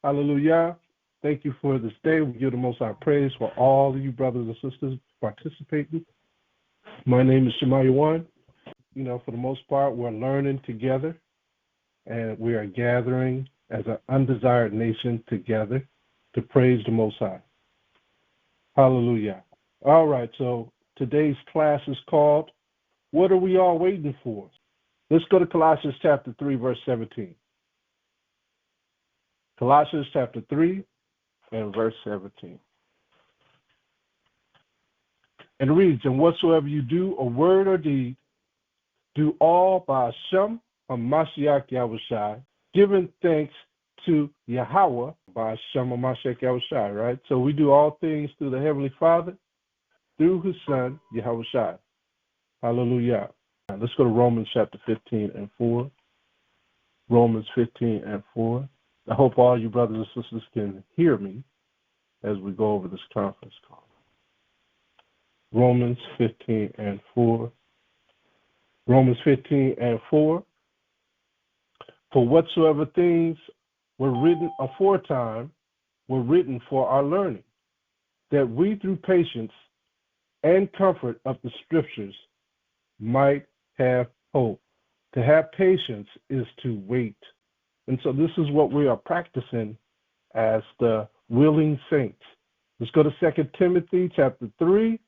Hallelujah. Thank you for this day. We give the Most High praise for all of you brothers and sisters participating. My name is Yahawashi. You know, for the most part, we're learning together, and we are gathering as an undesired nation together to praise the Most High. Hallelujah. All right, so today's class is called, What Are We All Waiting For? Let's go to Colossians chapter 3, verse 17. Colossians chapter 3 and verse 17. And it reads, And whatsoever you do, a word or deed, do all by Hashem HAMASHAYACH Yahawashi, giving thanks to YAHAWAH by Hashem HAMASHAYACH Yahawashi, right? So we do all things through the Heavenly Father, through His Son, Yahawashi. Hallelujah. Now, let's go to Romans chapter 15 and 4. Romans 15 and 4. I hope all you brothers and sisters can hear me as we go over this conference call. Romans 15 and 4. Romans 15 and 4. For whatsoever things were written aforetime were written for our learning, that we through patience and comfort of the scriptures might have hope. To have patience is to wait. And so this is what we are practicing as the willing saints. Let's go to 2 Timothy chapter 3.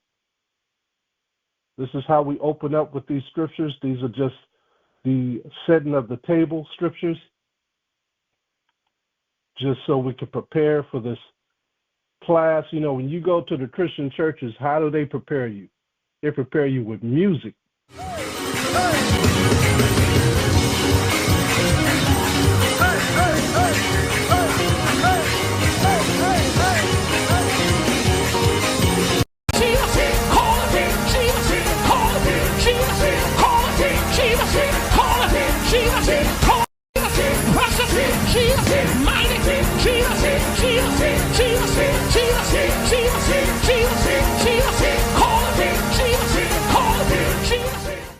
This is how we open up with these scriptures. These are just the setting of the table scriptures, just so we can prepare for this class. You know, when you go to the Christian churches, how do they prepare you? They prepare you with music.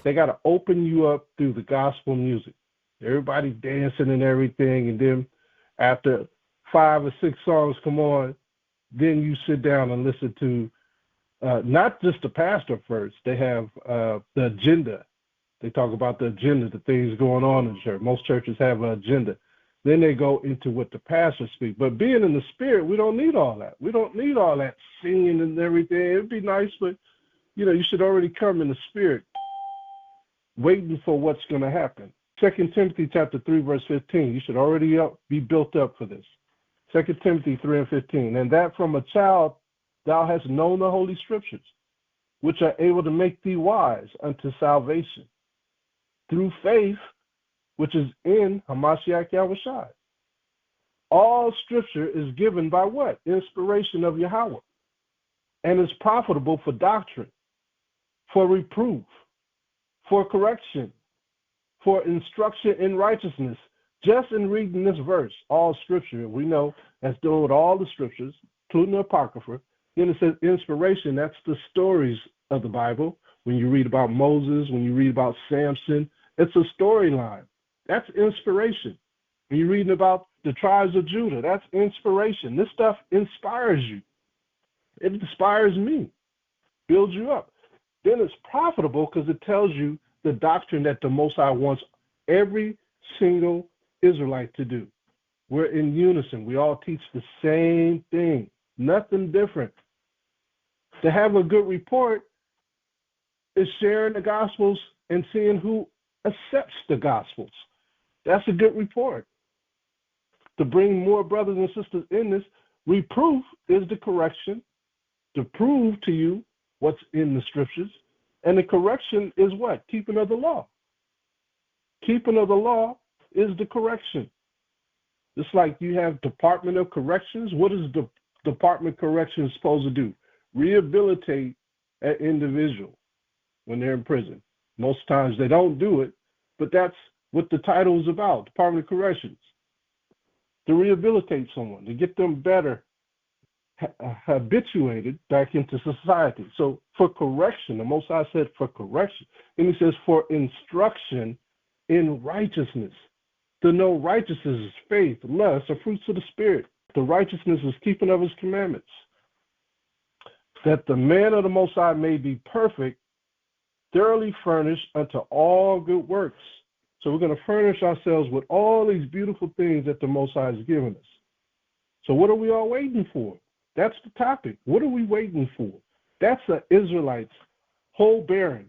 They got to open you up through the gospel music. Everybody dancing and everything, and then after 5 or 6 songs come on, then you sit down and listen to not just the pastor first. They have the agenda. They talk about the agenda, the things going on in the church. Most churches have an agenda. Then they go into what the pastor speaks. But being in the spirit, we don't need all that. We don't need all that singing and everything. It'd be nice, but you know, you should already come in the spirit, waiting for what's going to happen. 2 Timothy chapter 3, verse 15. You should already be built up for this. 2 Timothy 3 and 15. And that from a child thou hast known the holy scriptures, which are able to make thee wise unto salvation, through faith which is in HAMASHAYACH Yahawashi. All scripture is given by what? Inspiration of Yahawah, and is profitable for doctrine, for reproof, for correction, for instruction in righteousness. Just in reading this verse, all scripture, we know that's dealing with all the scriptures, including the Apocrypha. Then it says inspiration, that's the stories of the Bible. When you read about Moses, when you read about Samson, it's a storyline. That's inspiration. When you're reading about the tribes of Judah, that's inspiration. This stuff inspires you. It inspires me, builds you up. Then it's profitable because it tells you the doctrine that the Most High wants every single Israelite to do. We're in unison. We all teach the same thing, nothing different. To have a good report is sharing the Gospels and seeing who accepts the Gospels. That's a good report. To bring more brothers and sisters in this, reproof is the correction, to prove to you what's in the scriptures. And the correction is what? Keeping of the law. Keeping of the law is the correction. Just like you have Department of Corrections. What is the Department of Corrections supposed to do? Rehabilitate an individual when they're in prison. Most times they don't do it, but that's what the title is about, Department of Corrections. To rehabilitate someone, to get them better, habituated back into society. So for correction, the Most High said for correction. And he says for instruction in righteousness. To know righteousness is faith, love, the fruits of the Spirit. The righteousness is keeping of his commandments. That the man of the Most High may be perfect, thoroughly furnished unto all good works. So we're going to furnish ourselves with all these beautiful things that the Most High has given us. So what are we all waiting for? That's the topic. What are we waiting for? That's the Israelites' whole bearing.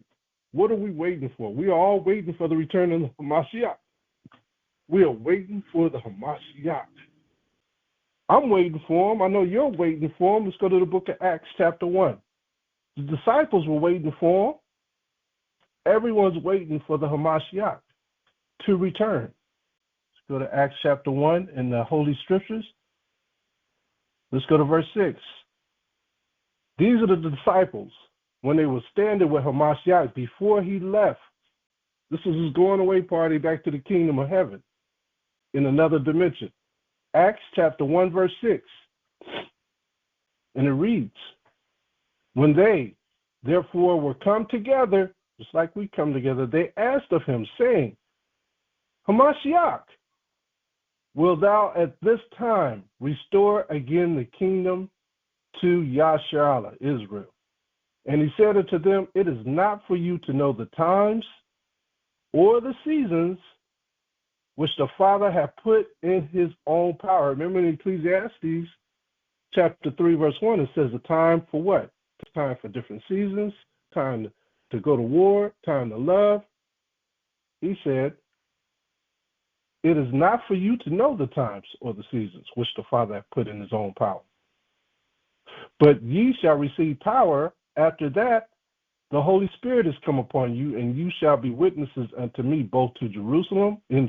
What are we waiting for? We are all waiting for the return of the Hamashiach. We are waiting for the Hamashiach. I'm waiting for him. I know you're waiting for him. Let's go to the book of Acts chapter 1. The disciples were waiting for him. Everyone's waiting for the Hamashiach to return. Let's go to Acts chapter 1 in the Holy Scriptures. Let's go to verse 6. These are the disciples when they were standing with Hamashiach before he left. This was his going away party back to the kingdom of heaven in another dimension. Acts chapter 1, verse 6. And it reads, when they, therefore, were come together, just like we come together, they asked of him, saying, Hamashiach, will thou at this time restore again the kingdom to Yasharallah, Israel? And he said unto them, it is not for you to know the times or the seasons which the Father hath put in his own power. Remember in Ecclesiastes chapter 3, verse 1, it says the time for what? The time for different seasons, time to go to war, time to love. He said, it is not for you to know the times or the seasons which the Father hath put in his own power. But ye shall receive power. After that, the Holy Spirit is come upon you, and you shall be witnesses unto me both to Jerusalem, and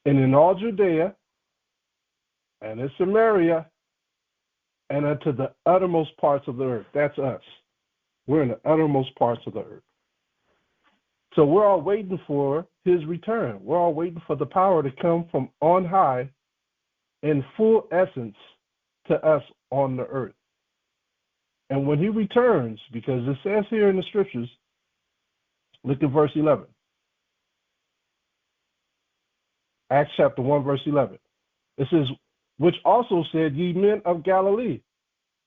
in all Judea, and in Samaria, and unto the uttermost parts of the earth. That's us. We're in the uttermost parts of the earth. So we're all waiting for his return. We're all waiting for the power to come from on high in full essence to us on the earth. And when he returns, because it says here in the scriptures, look at verse 11. Acts chapter 1, verse 11. It says, which also said, ye men of Galilee.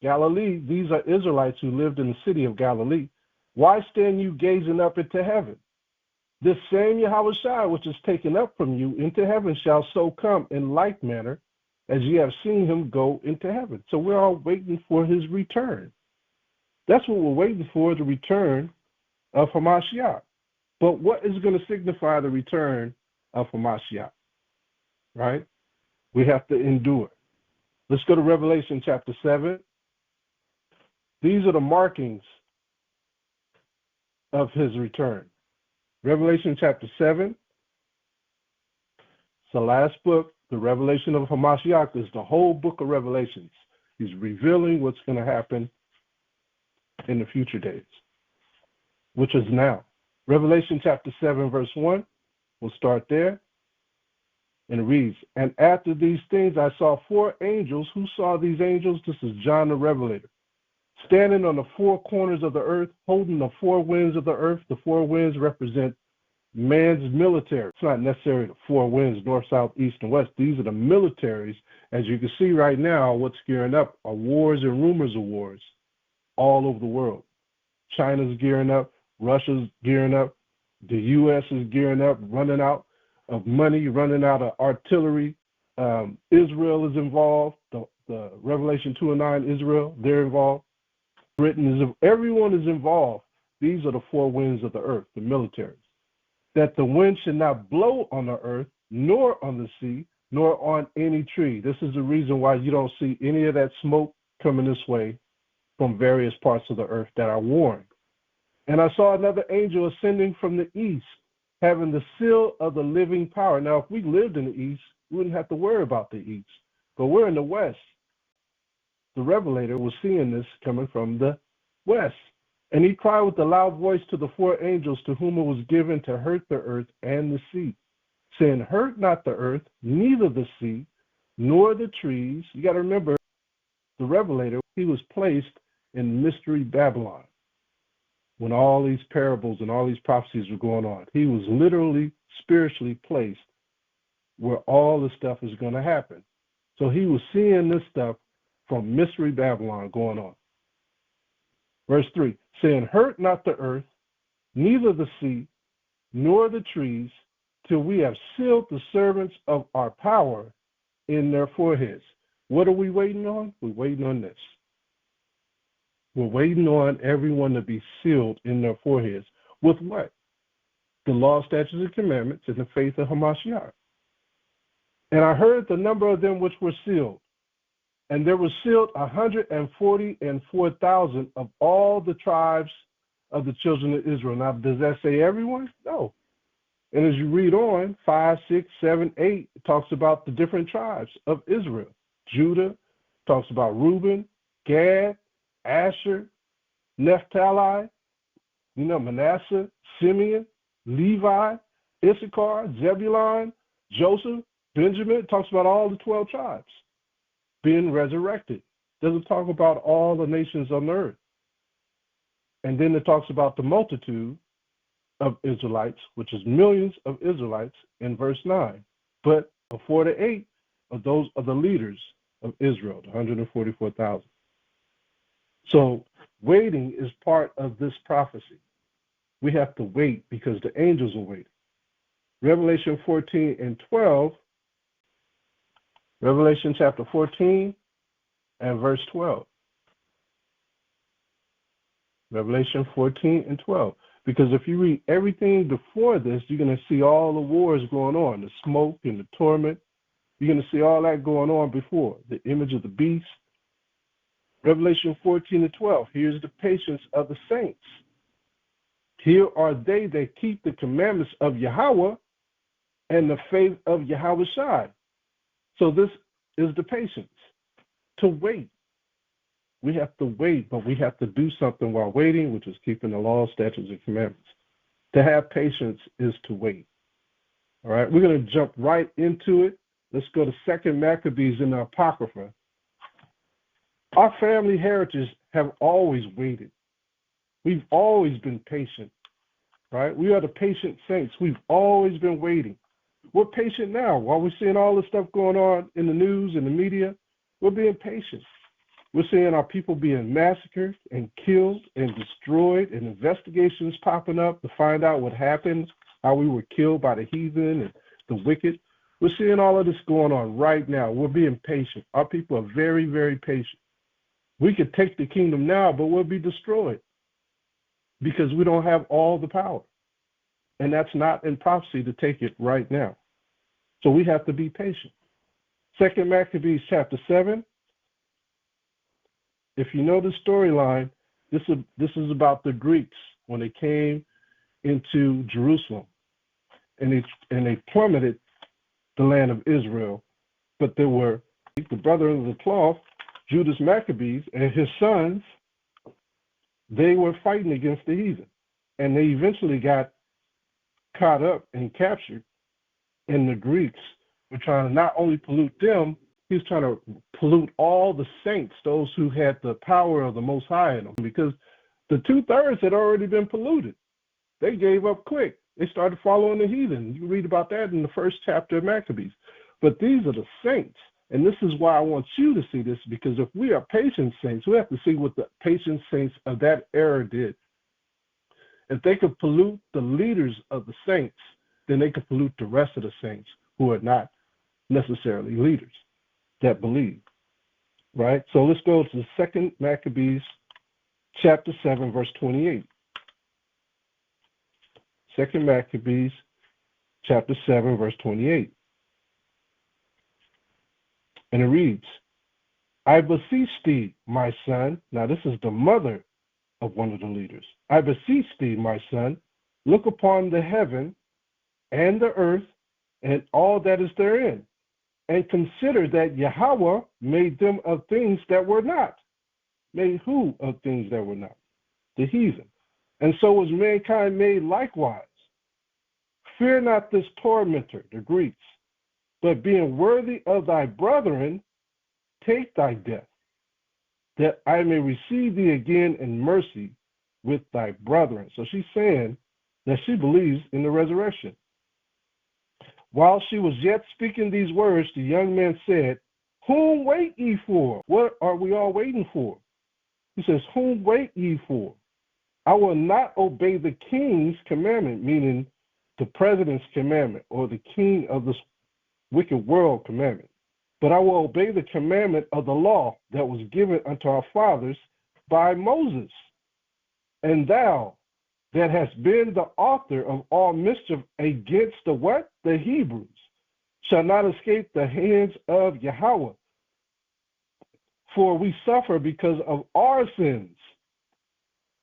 Galilee, these are Israelites who lived in the city of Galilee. Why stand you gazing up into heaven? This same Yahawashi, which is taken up from you into heaven, shall so come in like manner as ye have seen him go into heaven. So we're all waiting for his return. That's what we're waiting for, the return of Hamashiach. But what is going to signify the return of Hamashiach? Right? We have to endure. Let's go to Revelation chapter 7. These are the markings of his return. Revelation chapter 7. It's the last book. The revelation of Hamashiach is the whole book of Revelations. He's revealing what's going to happen in the future days, which is now. Revelation chapter 7, verse 1. We'll start there. And it reads, and after these things I saw four angels. Who saw these angels? This is John the Revelator. Standing on the four corners of the earth, holding the four winds of the earth. The four winds represent man's military. It's not necessarily the four winds, north, south, east, and west. These are the militaries. As you can see right now, what's gearing up are wars and rumors of wars all over the world. China's gearing up. Russia's gearing up. The U.S. is gearing up, running out of money, running out of artillery. Israel is involved. The Revelation 2 and 9, Israel, they're involved. Britain is, everyone is involved. These are the four winds of the earth, the militaries. That the wind should not blow on the earth, nor on the sea, nor on any tree. This is the reason why you don't see any of that smoke coming this way from various parts of the earth that are warned. And I saw another angel ascending from the east, having the seal of the living power. Now, if we lived in the east, we wouldn't have to worry about the east. But we're in the west. The Revelator was seeing this coming from the west. And he cried with a loud voice to the four angels to whom it was given to hurt the earth and the sea, saying, hurt not the earth, neither the sea, nor the trees. You got to remember, the Revelator, he was placed in Mystery Babylon when all these parables and all these prophecies were going on. He was literally, spiritually placed where all the stuff is going to happen. So he was seeing this stuff from Mystery Babylon going on. Verse 3, saying, hurt not the earth, neither the sea, nor the trees, till we have sealed the servants of our power in their foreheads. What are we waiting on? We're waiting on this. We're waiting on everyone to be sealed in their foreheads. With what? The law, statutes, and commandments, and the faith of Hamashiach. And I heard the number of them which were sealed. And there were sealed 144,000 of all the tribes of the children of Israel. Now, does that say everyone? No. And as you read on, 5, 6, 7, 8, it talks about the different tribes of Israel. Judah talks about Reuben, Gad, Asher, Naphtali, Manasseh, Simeon, Levi, Issachar, Zebulun, Joseph, Benjamin. It talks about all the 12 tribes being resurrected. It doesn't talk about all the nations on the earth. And then it talks about the multitude of Israelites, which is millions of Israelites in verse 9. But before the 8 of those are the leaders of Israel, the 144,000. So waiting is part of this prophecy. We have to wait because the angels are waiting. Revelation 14 and 12, Revelation chapter 14 and verse 12. Revelation 14 and 12. Because if you read everything before this, you're going to see all the wars going on, the smoke and the torment. You're going to see all that going on before, the image of the beast. Revelation 14 and 12, here's the patience of the saints. Here are they that keep the commandments of Yahawaah and the faith of Yahawashi. So this is the patience, to wait. We have to wait, but we have to do something while waiting, which is keeping the law, statutes, and commandments. To have patience is to wait. All right, we're going to jump right into it. Let's go to 2 Maccabees in the Apocrypha. Our family heritage have always waited. We've always been patient, right? We are the patient saints. We've always been waiting. We're patient now. While we're seeing all this stuff going on in the news and the media, we're being patient. We're seeing our people being massacred and killed and destroyed, and investigations popping up to find out what happened, how we were killed by the heathen and the wicked. We're seeing all of this going on right now. We're being patient. Our people are very, very patient. We could take the kingdom now, but we'll be destroyed because we don't have all the power. And that's not in prophecy to take it right now. So we have to be patient. 2 Maccabees chapter 7. If you know the storyline, this is about the Greeks when they came into Jerusalem, and they plummeted the land of Israel. But there were the brother of the cloth, Judas Maccabees, and his sons. They were fighting against the heathen, and they eventually got caught up and captured. And the Greeks were trying to not only pollute them, he was trying to pollute all the saints, those who had the power of the Most High in them, because the 2/3 had already been polluted. They gave up quick. They started following the heathen. You read about that in the first chapter of Maccabees. But these are the saints, and this is why I want you to see this, because if we are patient saints, we have to see what the patient saints of that era did. If they could pollute the leaders of the saints, then they could pollute the rest of the saints who are not necessarily leaders that believe, right? So let's go to 2 Maccabees chapter 7, verse 28. 2 Maccabees chapter 7, verse 28. And it reads, I beseech thee, my son. Now this is the mother of one of the leaders. I beseech thee, my son, look upon the heaven and the earth and all that is therein, and consider that Yahawaah made them of things that were not. Made who of things that were not? The heathen. And so was mankind made likewise. Fear not this tormentor, the Greeks, but being worthy of thy brethren, take thy death. that I may receive thee again in mercy with thy brethren. So she's saying that she believes in the resurrection. While she was yet speaking these words, the young man said, whom wait ye for? What are we all waiting for? He says, whom wait ye for? I will not obey the king's commandment, meaning the president's commandment or the king of this wicked world commandment. But I will obey the commandment of the law that was given unto our fathers by Moses. And thou, that hast been the author of all mischief against the what? The Hebrews, shall not escape the hands of Yahawah. For we suffer because of our sins.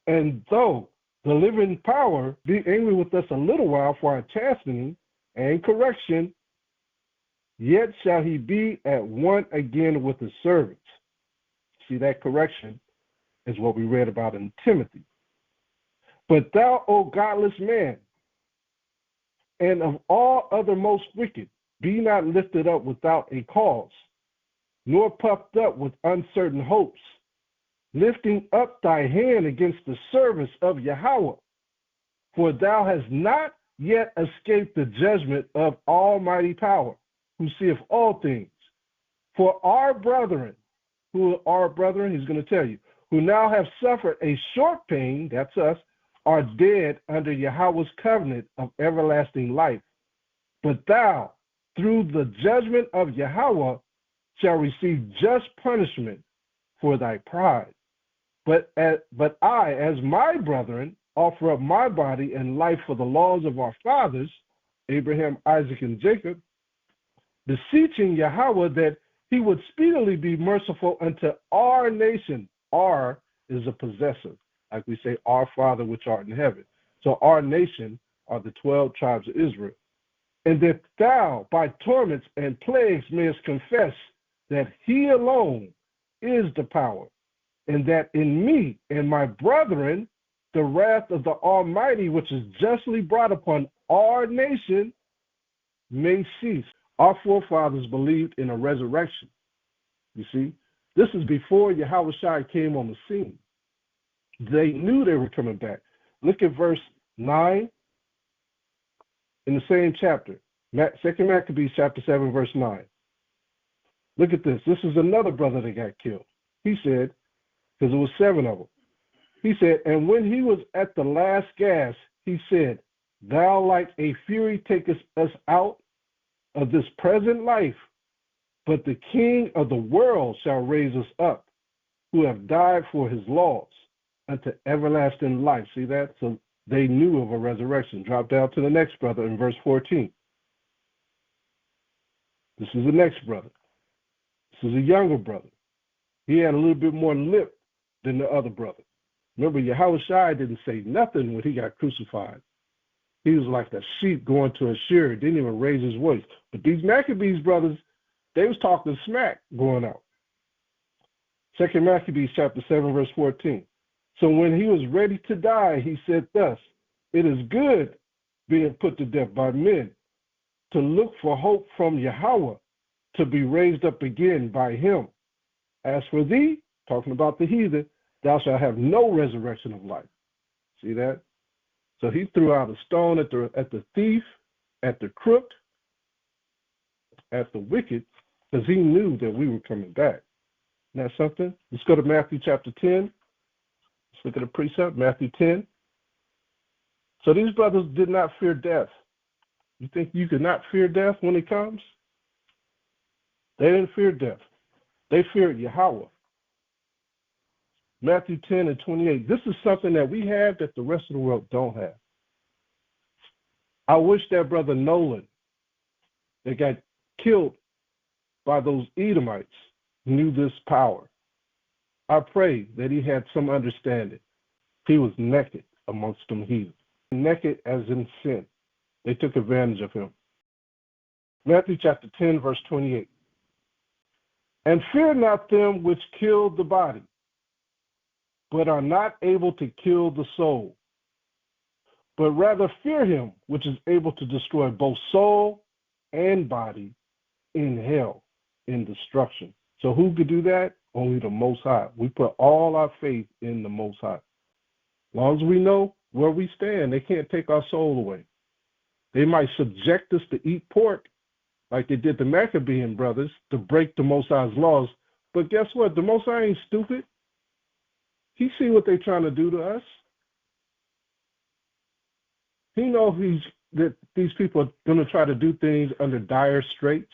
And though the living power be angry with us a little while for our chastening and correction, yet shall he be at one again with his servants. See, that correction is what we read about in Timothy. But thou, O godless man, and of all other most wicked, be not lifted up without a cause, nor puffed up with uncertain hopes, lifting up thy hand against the service of Yahawah. For thou hast not yet escaped the judgment of almighty power, who seeth all things. For our brethren, who are brethren, he's going to tell you, who now have suffered a short pain, that's us, are dead under Yahawah's covenant of everlasting life. But thou, through the judgment of Yahawah, shall receive just punishment for thy pride. But I, as my brethren, offer up my body and life for the laws of our fathers, Abraham, Isaac, and Jacob, beseeching Yahawah that he would speedily be merciful unto our nation. Our is a possessor, like we say, our Father which art in heaven. So our nation are the 12 tribes of Israel. And that thou, by torments and plagues, mayest confess that he alone is the power, and that in me and my brethren, the wrath of the Almighty, which is justly brought upon our nation, may cease. Our forefathers believed in a resurrection. You see, this is before Yahawashi came on the scene. They knew they were coming back. Look at verse 9 in the same chapter. 2 Maccabees chapter 7, verse 9. Look at this. This is another brother that got killed. He said, because it was 7 of them. He said, and when he was at the last gasp, he said, thou like a fury takest us out of this present life, but the King of the world shall raise us up, who have died for his laws, unto everlasting life. See that? So they knew of a resurrection. Drop down to the next brother in verse 14. This is the next brother. This is a younger brother. He had a little bit more lip than the other brother. Remember, Yahawashi didn't say nothing when he got crucified. He was like a sheep going to a shearer, didn't even raise his voice. But these Maccabees brothers, they was talking smack going out. 2 Maccabees chapter 7, verse 14. So when he was ready to die, he said thus, it is good being put to death by men, to look for hope from Yahawah, to be raised up again by him. As for thee, talking about the heathen, thou shalt have no resurrection of life. See that? So he threw out a stone at the thief, at the crook, at the wicked, because he knew that we were coming back. Isn't that something? Let's go to Matthew chapter 10. Let's look at a precept, Matthew 10. So these brothers did not fear death. You think you could not fear death when it comes? They didn't fear death. They feared Yahawah. Matthew 10 and 28. This is something that we have that the rest of the world don't have. I wish that brother Nolan that got killed by those Edomites knew this power. I pray that he had some understanding. He was naked amongst them heathens. Naked as in sin. They took advantage of him. Matthew chapter 10, verse 28. And fear not them which kill the body, but are not able to kill the soul, but rather fear him which is able to destroy both soul and body in hell, in destruction. So who could do that? Only the Most High. We put all our faith in the Most High. As long as we know where we stand, they can't take our soul away. They might subject us to eat pork like they did the Maccabean brothers to break the Most High's laws. But guess what? The Most High ain't stupid. He see what they're trying to do to us. He knows that these people are going to try to do things under dire straits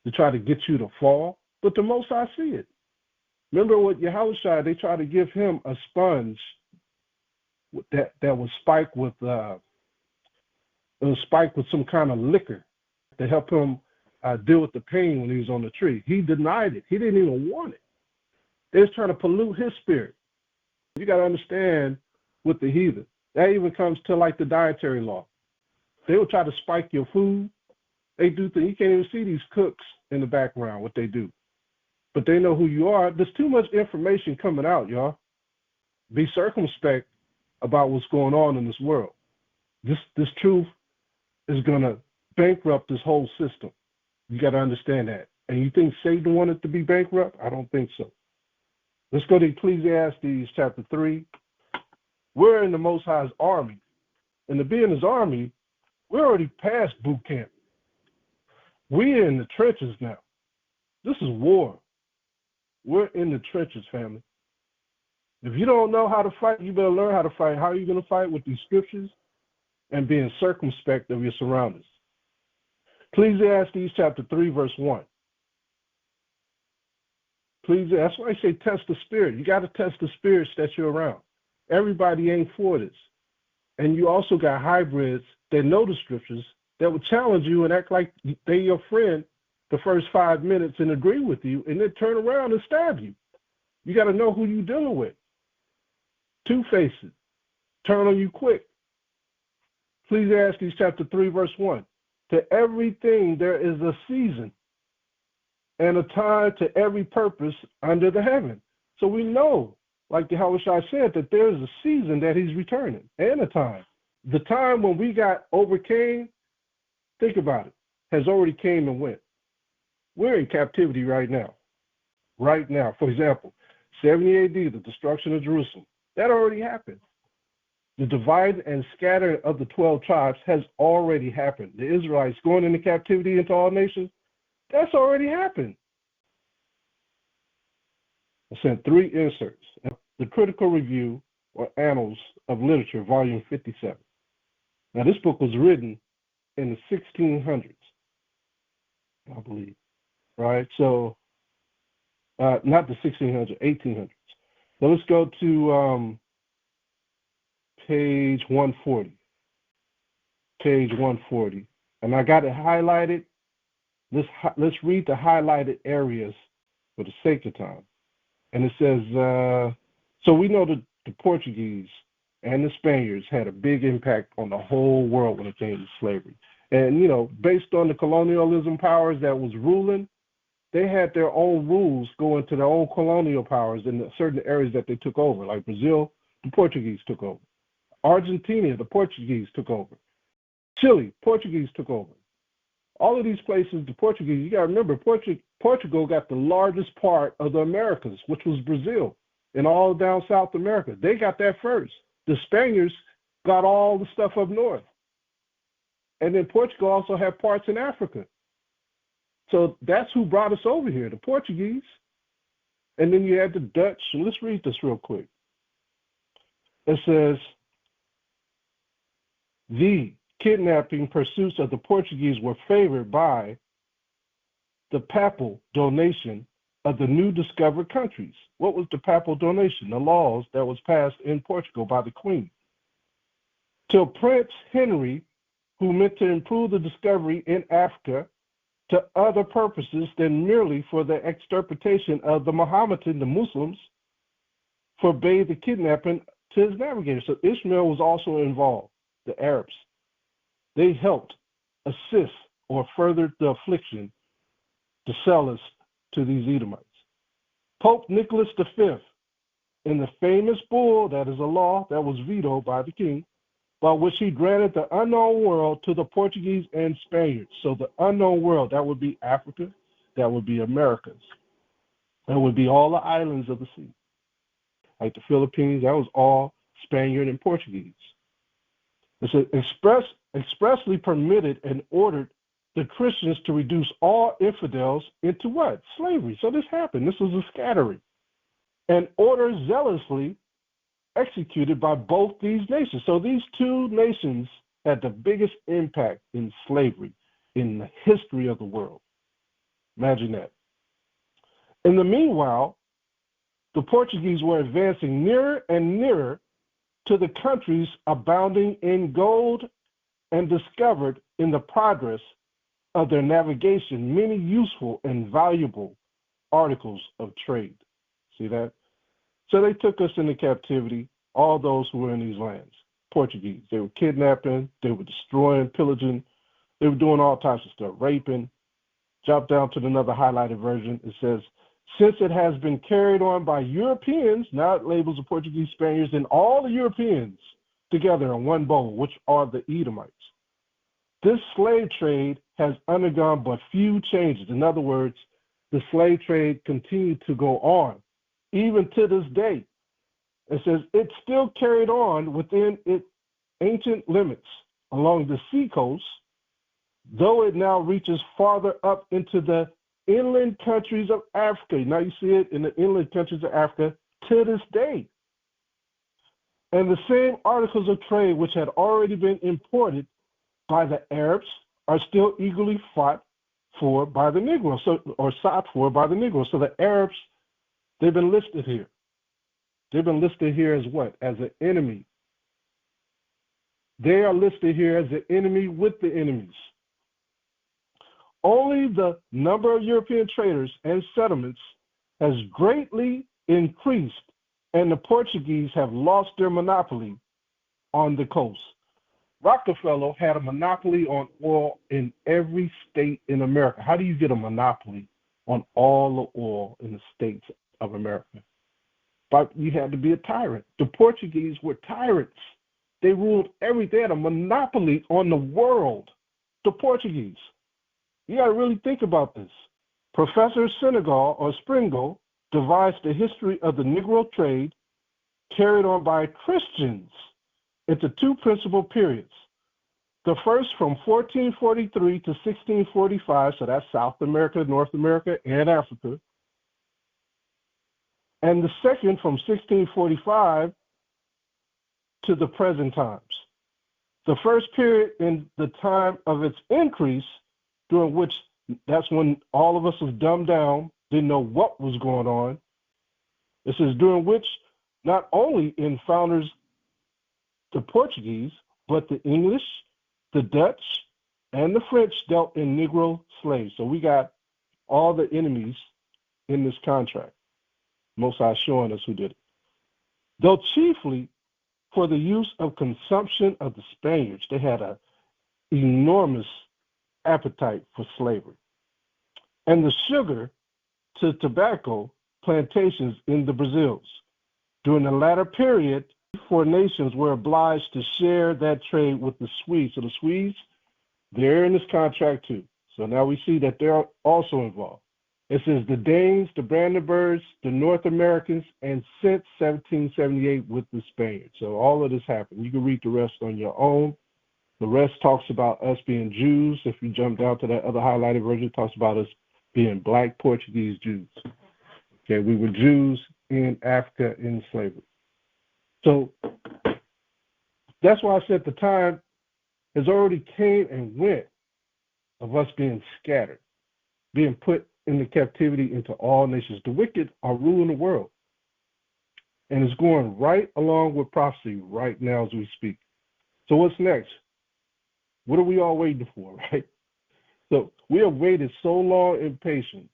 to try to get you to fall. But the Most High see it. Remember with Yahawashi, they tried to give him a sponge that was spiked with some kind of liquor to help him deal with the pain when he was on the tree. He denied it. He didn't even want it. They was trying to pollute his spirit. You got to understand with the heathen. That even comes to like the dietary law. They will try to spike your food. They do things. You can't even see these cooks in the background, what they do. But they know who you are. There's too much information coming out, y'all. Be circumspect about what's going on in this world. This truth is going to bankrupt this whole system. You got to understand that. And you think Satan wanted to be bankrupt? I don't think so. Let's go to Ecclesiastes chapter 3. We're in the Most High's army. And to be in his army, we're already past boot camp. We're in the trenches now. This is war. We're in the trenches, family. If you don't know how to fight, you better learn how to fight. How are you going to fight? With these scriptures and being circumspect of your surroundings. Ecclesiastes chapter 3, verse 1. That's why I say test the spirit. You got to test the spirits that you're around. Everybody ain't for this. And you also got hybrids that know the scriptures that will challenge you and act like they your friend the first 5 minutes and agree with you and then turn around and stab you. You got to know who you're dealing with. Two-faced. Turn on you quick. Ecclesiastes chapter 3, verse 1. To everything there is a season and a time to every purpose under the heaven. So we know, like Yahawashi said, that there is a season that he's returning and a time. The time when we got overcame, think about it, has already came and went. We're in captivity right now. Right now. For example, 70 AD, the destruction of Jerusalem. That already happened. The divide and scattering of the 12 tribes has already happened. The Israelites going into captivity into all nations, that's already happened. I sent 3 inserts. The Critical Review or Annals of Literature, volume 57. Now, this book was written in the 1600s, I believe, right? So, not the 1600s, 1800s. So let's go to page 140. Page 140. And I got it highlighted. Let's read the highlighted areas for the sake of time. And it says, so we know that the Portuguese and the Spaniards had a big impact on the whole world when it came to slavery. And, you know, based on the colonialism powers that was ruling, they had their own rules going to their own colonial powers in the certain areas that they took over. Like Brazil, the Portuguese took over. Argentina, the Portuguese took over. Chile, Portuguese took over. All of these places, the Portuguese, you got to remember, Portugal got the largest part of the Americas, which was Brazil, and all down South America. They got that first. The Spaniards got all the stuff up north. And then Portugal also had parts in Africa. So that's who brought us over here, the Portuguese. And then you had the Dutch. And let's read this real quick. It says, the kidnapping pursuits of the Portuguese were favored by the papal donation of the new discovered countries. What was the papal donation? The laws that was passed in Portugal by the Queen. Till Prince Henry, who meant to improve the discovery in Africa to other purposes than merely for the extirpation of the Mohammedan, the Muslims, forbade the kidnapping to his navigators. So Ishmael was also involved, the Arabs. They helped assist or furthered the affliction to sell us to these Edomites. Pope Nicholas V, in the famous bull, that is a law that was vetoed by the king, by which he granted the unknown world to the Portuguese and Spaniards. So the unknown world, that would be Africa, that would be Americas. That would be all the islands of the sea. Like the Philippines, that was all Spaniard and Portuguese. It said expressly permitted and ordered the Christians to reduce all infidels into what? Slavery. So this happened. This was a scattering. And order zealously executed by both these nations. So these two nations had the biggest impact in slavery in the history of the world. Imagine that. In the meanwhile, the Portuguese were advancing nearer and nearer to the countries abounding in gold and discovered in the progress of their navigation many useful and valuable articles of trade. See that? So they took us into captivity, all those who were in these lands. Portuguese. They were kidnapping, they were destroying, pillaging, they were doing all types of stuff, raping. Jump down to another highlighted version. It says, since it has been carried on by Europeans, now it labels the Portuguese, Spaniards, and all the Europeans together in one bowl, which are the Edomites. This slave trade has undergone but few changes. In other words, the slave trade continued to go on, even to this day. It says it's still carried on within its ancient limits along the seacoast, though it now reaches farther up into the inland countries of Africa. Now you see it in the inland countries of Africa to this day. And the same articles of trade which had already been imported by the Arabs are still eagerly fought for by the Negroes, or sought for by the Negroes. So the Arabs, they've been listed here. They've been listed here as what? As an enemy. They are listed here as the enemy with the enemies. Only the number of European traders and settlements has greatly increased, and the Portuguese have lost their monopoly on the coast. Rockefeller had a monopoly on oil in every state in America. How do you get a monopoly on all the oil in the states of America? But you had to be a tyrant. The Portuguese were tyrants. They ruled everything. They had a monopoly on the world. The Portuguese. You got to really think about this. Professor Senegal or Springle devised the history of the Negro trade carried on by Christians into two principal periods. The first from 1443 to 1645, so that's South America, North America, and Africa. And the second from 1645 to the present times. The first period in the time of its increase, during which that's when all of us was dumbed down, didn't know what was going on. It says during which not only in founders the Portuguese, but the English, the Dutch, and the French dealt in Negro slaves. So we got all the enemies in this contract. Most High showing us who did it. Though chiefly for the use of consumption of the Spaniards, they had an enormous appetite for slavery. And the sugar to tobacco plantations in the Brazils. During the latter period, four nations were obliged to share that trade with the Swedes. So the Swedes, they're in this contract too. So now we see that they're also involved. It says the Danes, the Brandenburgs, the North Americans, and since 1778 with the Spaniards. So all of this happened. You can read the rest on your own. The rest talks about us being Jews. If you jump down to that other highlighted version, it talks about us being black Portuguese Jews. Okay, we were Jews in Africa in slavery. So that's why I said the time has already came and went of us being scattered, being put into captivity into all nations. The wicked are ruling the world. And it's going right along with prophecy right now as we speak. So what's next? What are we all waiting for, right? So we have waited so long in patience,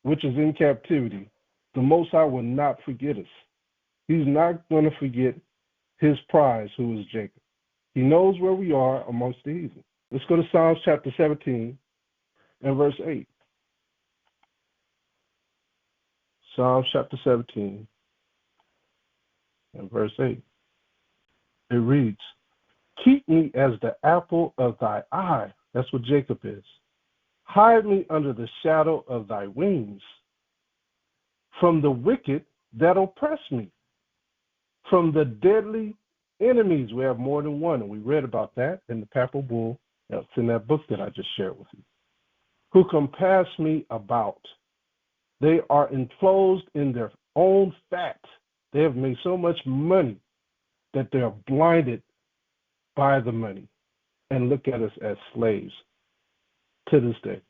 which is in captivity. The Most High will not forget us. He's not going to forget his prize, who is Jacob. He knows where we are amongst the heathen. Let's go to Psalms chapter 17 and verse 8. Psalms chapter 17 and verse 8. It reads, keep me as the apple of thy eye. That's what Jacob is. Hide me under the shadow of thy wings from the wicked that oppress me, from the deadly enemies. We have more than one, and we read about that in the Papal Bull. That's in that book that I just shared with you. Who compass me about. They are enclosed in their own fat. They have made so much money that they are blinded by the money and look at us as slaves to this day.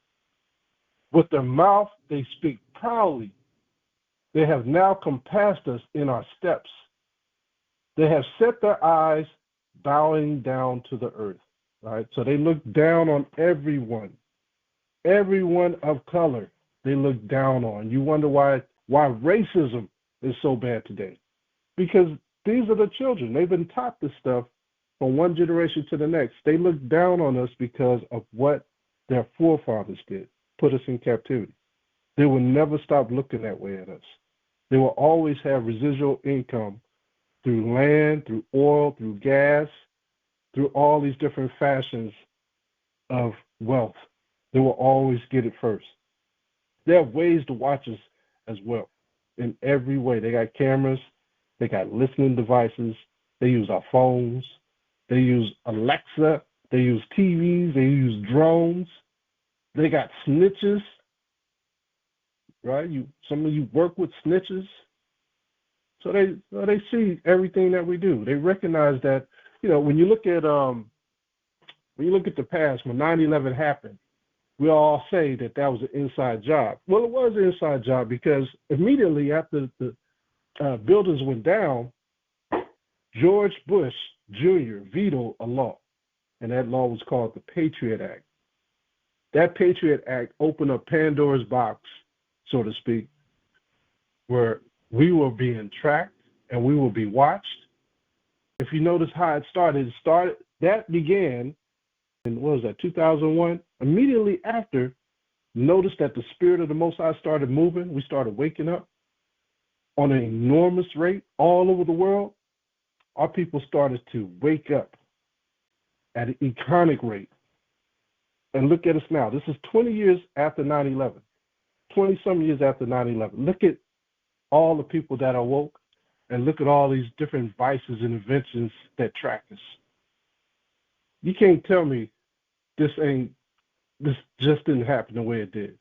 With their mouth, they speak proudly. They have now compassed us in our steps. They have set their eyes bowing down to the earth. Right? So they look down on everyone of color. They look down on. You wonder why racism is so bad today. Because these are the children. They've been taught this stuff from one generation to the next. They look down on us because of what their forefathers did, put us in captivity. They will never stop looking that way at us. They will always have residual income through land, through oil, through gas, through all these different fashions of wealth. They will always get it first. They have ways to watch us as well in every way. They got cameras. They got listening devices. They use our phones. They use Alexa. They use TVs. They use drones. They got snitches, right? Some of you work with snitches. So they see everything that we do. They recognize that, when you look at the past, when 9/11 happened, we all say that was an inside job. Well, it was an inside job because immediately after the buildings went down, George Bush Jr. vetoed a law, and that law was called the Patriot Act. That Patriot Act opened up Pandora's box, so to speak, where we were being tracked and we will be watched. If you notice how it started, that began in, 2001? Immediately after, notice that the Spirit of the Most High started moving. We started waking up on an enormous rate all over the world. Our people started to wake up at an iconic rate. And look at us now. This is 20 years after 9/11, 20-some years after 9/11. Look at all the people that are woke, and look at all these different vices and inventions that track us. You can't tell me this just didn't happen the way it did.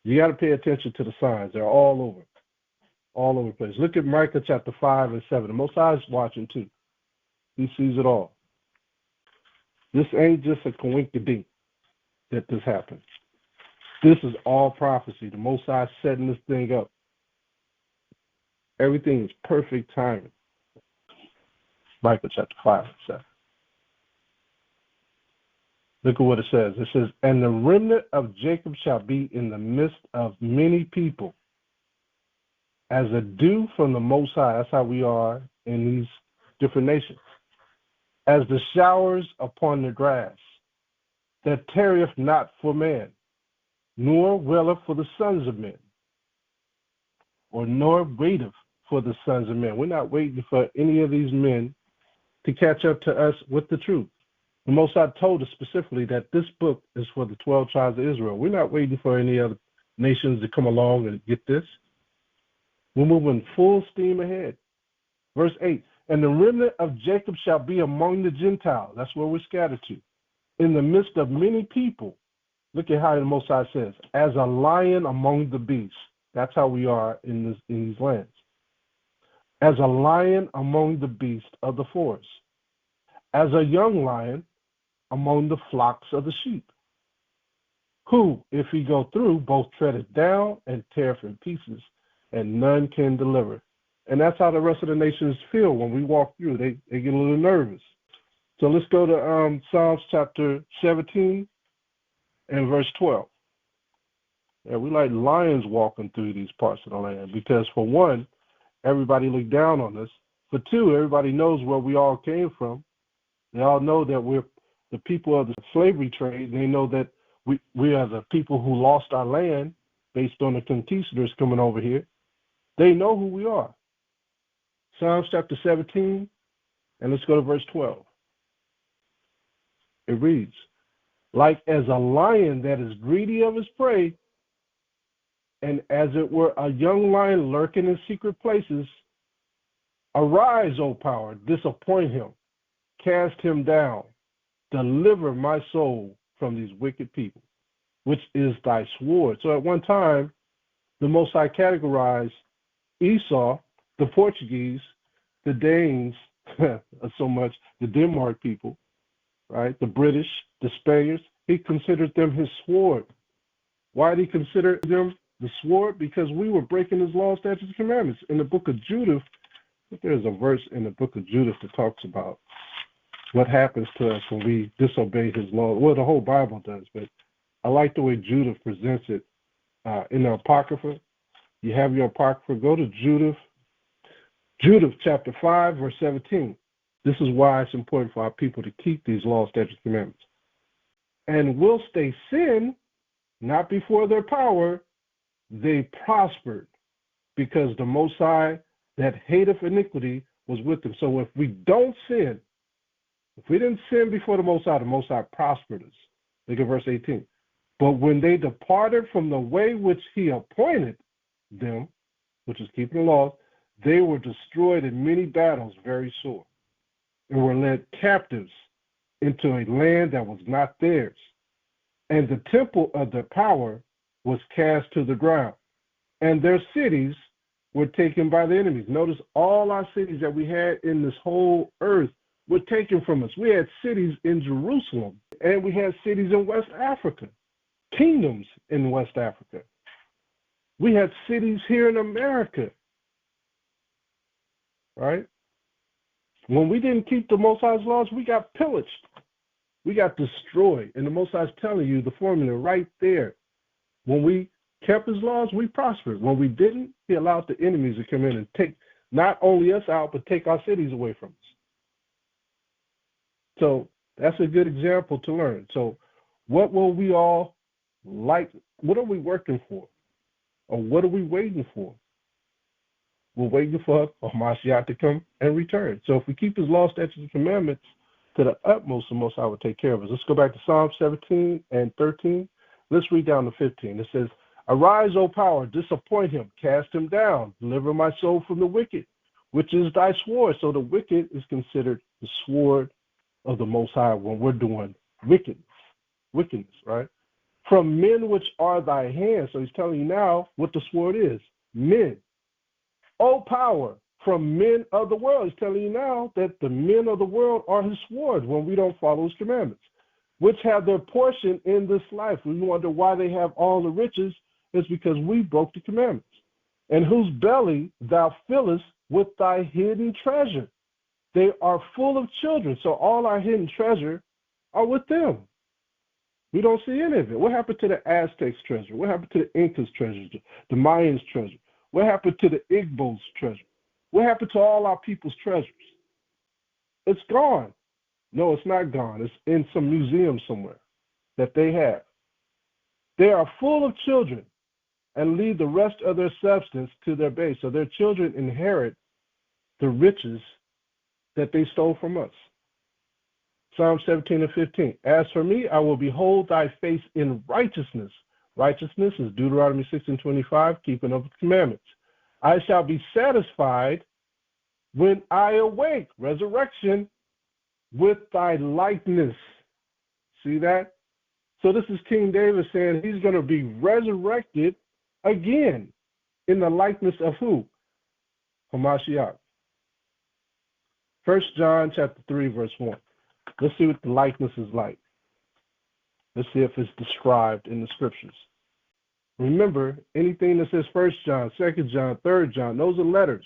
You got to pay attention to the signs. They're all over the place. Look at Micah chapter 5 and 7. The Most High is watching too. He sees it all. This ain't just a coinkydink that this happened. This is all prophecy. The Most High setting this thing up. Everything is perfect timing. Micah chapter 5 and 7. Look at what it says. It says, and the remnant of Jacob shall be in the midst of many people, as a dew from the Most High. That's how we are in these different nations. As the showers upon the grass, that tarrieth not for man, nor waileth for the sons of men, or nor waiteth for the sons of men. We're not waiting for any of these men to catch up to us with the truth. The Most High told us specifically that this book is for the 12 tribes of Israel. We're not waiting for any other nations to come along and get this. We're moving full steam ahead. Verse 8, and the remnant of Jacob shall be among the Gentiles. That's where we're scattered to. In the midst of many people. Look at how the Most High says, as a lion among the beasts. That's how we are in these lands. As a lion among the beasts of the forest. As a young lion among the flocks of the sheep. Who, if he go through, both treadeth down and teareth in pieces, and none can deliver. And that's how the rest of the nations feel when we walk through. They get a little nervous. So let's go to Psalms chapter 17 and verse 12. Yeah, we like lions walking through these parts of the land because, for one, everybody look down on us. For two, everybody knows where we all came from. They all know that we're the people of the slavery trade. And they know that we are the people who lost our land based on the conquistadors coming over here. They know who we are. Psalms chapter 17, and let's go to verse 12. It reads, like as a lion that is greedy of his prey, and as it were a young lion lurking in secret places. Arise, O power, disappoint him, cast him down, deliver my soul from these wicked people, which is thy sword. So at one time, the Most High categorized Esau, the Portuguese, the Danes, so much, the Denmark people, right? The British, the Spaniards. He considered them his sword. Why did he consider them the sword? Because we were breaking his law, statutes, and commandments. In the book of Judith, there's a verse in the book of Judith that talks about what happens to us when we disobey his law. Well, the whole Bible does, but I like the way Judith presents it in the Apocrypha. You have your Apocrypha. Go to Judith chapter 5, verse 17. This is why it's important for our people to keep these laws, statutes, and commandments. And whilst they sin, not before their power, they prospered, because the Most High that hateth iniquity was with them. So if we don't sin, if we didn't sin before the Most High prospered us. Look at verse 18. But when they departed from the way which he appointed them, which is keeping the laws, they were destroyed in many battles very sore, and were led captives into a land that was not theirs. And the temple of their power was cast to the ground, and their cities were taken by the enemies. Notice all our cities that we had in this whole earth were taken from us. We had cities in Jerusalem, and we had cities in West Africa, kingdoms in West Africa. We had cities here in America, right? When we didn't keep the Most High's laws, we got pillaged. We got destroyed. And the Most High's telling you the formula right there. When we kept his laws, we prospered. When we didn't, he allowed the enemies to come in and take not only us out, but take our cities away from us. So that's a good example to learn. So what will we all like? What are we working for? Or what are we waiting for? We're waiting for HAMASHAYACH to come and return. So if we keep his law, statutes, and commandments to the utmost, the Most High will take care of us. Let's go back to Psalm 17 and 13. Let's read down to 15. It says, Arise, O power, disappoint him, cast him down, deliver my soul from the wicked, which is thy sword. So the wicked is considered the sword of the Most High when we're doing wickedness, right? From men which are thy hands. So he's telling you now what the sword is, men. O power, from men of the world. He's telling you now that the men of the world are his sword when we don't follow his commandments, which have their portion in this life. We wonder why they have all the riches. It's because we broke the commandments. And whose belly thou fillest with thy hidden treasure. They are full of children. So all our hidden treasure are with them. We don't see any of it. What happened to the Aztecs' treasure? What happened to the Incas' treasure? The Mayans' treasure? What happened to the Igbos' treasure? What happened to all our people's treasures? It's gone. No, it's not gone. It's in some museum somewhere that they have. They are full of children and leave the rest of their substance to their base. So their children inherit the riches that they stole from us. Psalm 17 and 15. As for me, I will behold thy face in righteousness. Righteousness is Deuteronomy 6 and 25, keeping of the commandments. I shall be satisfied when I awake, resurrection, with thy likeness. See that? So this is King David saying he's going to be resurrected again in the likeness of who? HAMASHAYACH. 1 John chapter 3, verse 1. Let's see what the likeness is like. Let's see if it's described in the scriptures. Remember, anything that says 1 John, 2 John, 3 John, those are letters.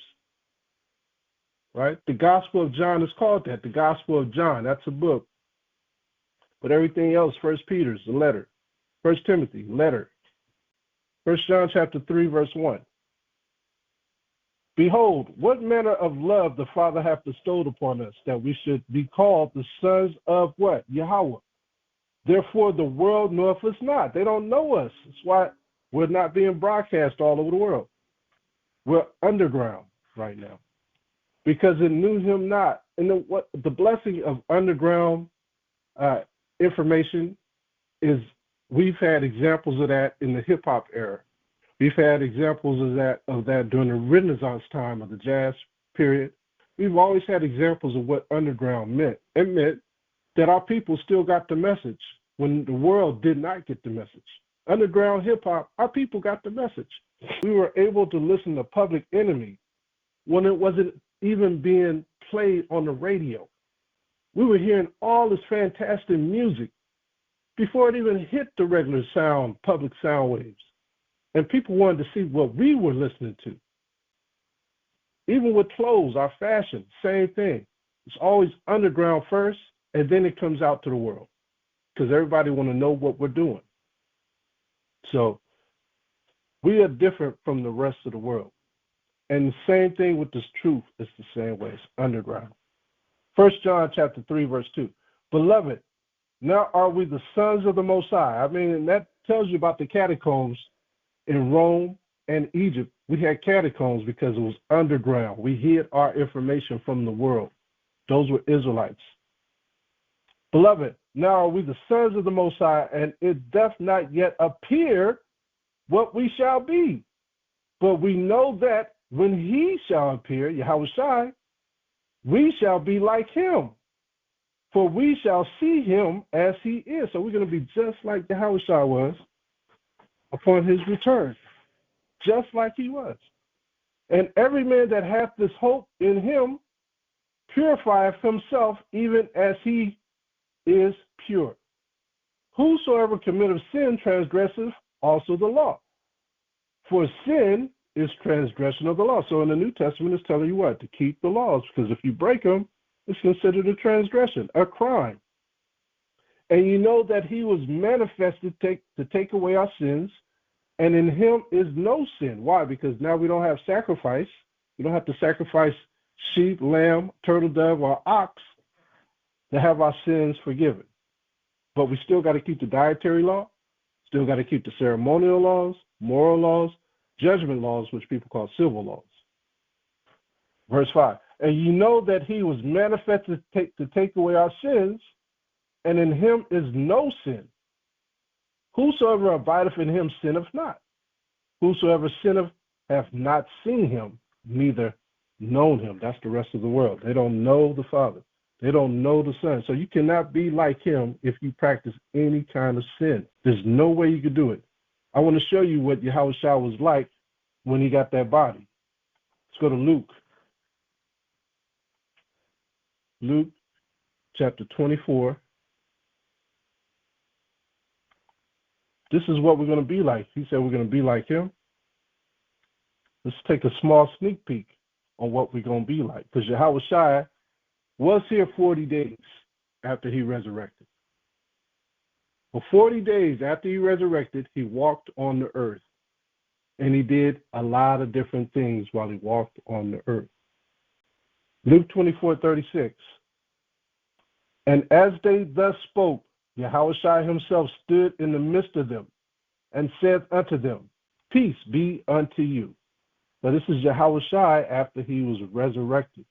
Right? The Gospel of John is called that. The Gospel of John, that's a book. But everything else, 1 Peter is a letter. 1 Timothy, letter. 1 John chapter 3, verse 1. Behold, what manner of love the Father hath bestowed upon us, that we should be called the sons of what? Yahawah. Therefore the world knoweth us not. They don't know us. That's why we're not being broadcast all over the world. We're underground right now, because it knew him not. And the blessing of underground information is we've had examples of that in the hip-hop era. We've had examples of that during the Renaissance time of the jazz period. We've always had examples of what underground meant. It meant that our people still got the message when the world did not get the message. Underground hip-hop, our people got the message. We were able to listen to Public Enemy when it wasn't even being played on the radio. We were hearing all this fantastic music before it even hit the regular sound, public sound waves. And people wanted to see what we were listening to. Even with clothes, our fashion, same thing. It's always underground first, and then it comes out to the world because everybody want to know what we're doing. So we are different from the rest of the world. And the same thing with this truth is the same way. It's underground. 1 John chapter 3, verse 2. Beloved, now are we the sons of the Most High? I mean, that tells you about the catacombs in Rome and Egypt. We had catacombs because it was underground. We hid our information from the world. Those were Israelites. Beloved, now are we the sons of the Most High, and it doth not yet appear what we shall be. But we know that when he shall appear, Yahawashi, we shall be like him, for we shall see him as he is. So we're going to be just like Yahawashi was upon his return, just like he was. And every man that hath this hope in him purifieth himself even as he is pure. Whosoever committeth sin transgresseth also the law. For sin is transgression of the law. So in the New Testament, it's telling you what? To keep the laws, because if you break them, it's considered a transgression, a crime. And you know that he was manifested to take away our sins, and in him is no sin. Why? Because now we don't have sacrifice. We don't have to sacrifice sheep, lamb, turtle dove, or ox to have our sins forgiven. But we still got to keep the dietary law, still got to keep the ceremonial laws, moral laws, judgment laws, which people call civil laws. Verse 5, and you know that he was manifested to take away our sins, and in him is no sin. Whosoever abideth in him sinneth not. Whosoever sinneth hath not seen him, neither known him. That's the rest of the world. They don't know the Father. They don't know the Son. So you cannot be like him if you practice any kind of sin. There's no way you could do it. I want to show you what Yahawashi was like when he got that body. Let's go to Luke. Luke chapter 24. This is what we're going to be like. He said we're going to be like him. Let's take a small sneak peek on what we're going to be like. Because Yahawashi was here 40 days after he resurrected. For 40 days after he resurrected, he walked on the earth. And he did a lot of different things while he walked on the earth. Luke 24:36. And as they thus spoke, Yahawashi himself stood in the midst of them and said unto them, Peace be unto you. Now this is Yahawashi after he was resurrected.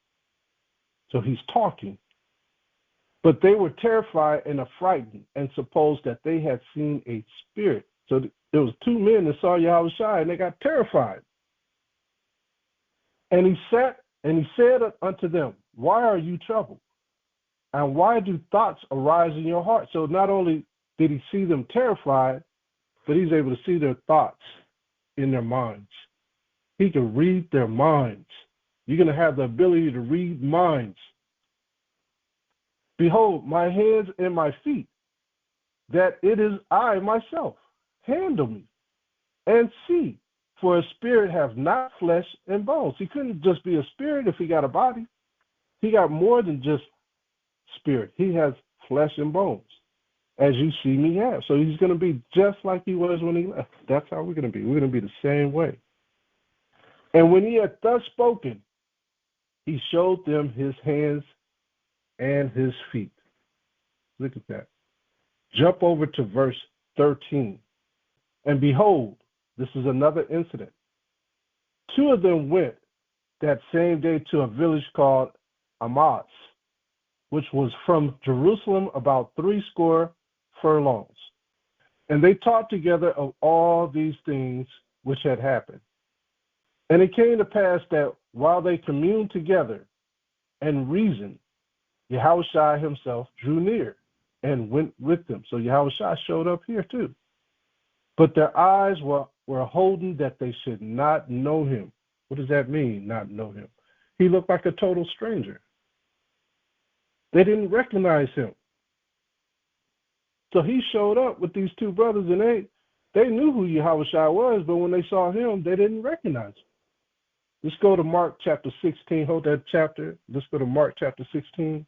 So he's talking. But they were terrified and affrighted and supposed that they had seen a spirit. So there was two men that saw Yahawashi and they got terrified. And he said unto them, Why are you troubled? And why do thoughts arise in your heart? So not only did he see them terrified, but he's able to see their thoughts in their minds. He can read their minds. You're going to have the ability to read minds. Behold, my hands and my feet, that it is I myself. Handle me and see, for a spirit have not flesh and bones. He couldn't just be a spirit if he got a body. He got more than just spirit. He has flesh and bones, as you see me have. So he's going to be just like he was when he left. That's how we're going to be. We're going to be the same way. And when he had thus spoken, he showed them his hands and his feet. Look at that. Jump over to verse 13. And behold, this is another incident. Two of them went that same day to a village called Emmaus, which was from Jerusalem about 80 furlongs, And they talked together of all these things which had happened. And it came to pass that while they communed together and reasoned, Yahawashi himself drew near and went with them. So Yahawashi showed up here too. But their eyes were holden that they should not know him. What does that mean, not know him? He looked like a total stranger. They didn't recognize him. So he showed up with these two brothers, and they knew who Yahawashi was, but when they saw him, they didn't recognize him. Let's go to Mark chapter 16. Hold that chapter. Let's go to Mark chapter 16.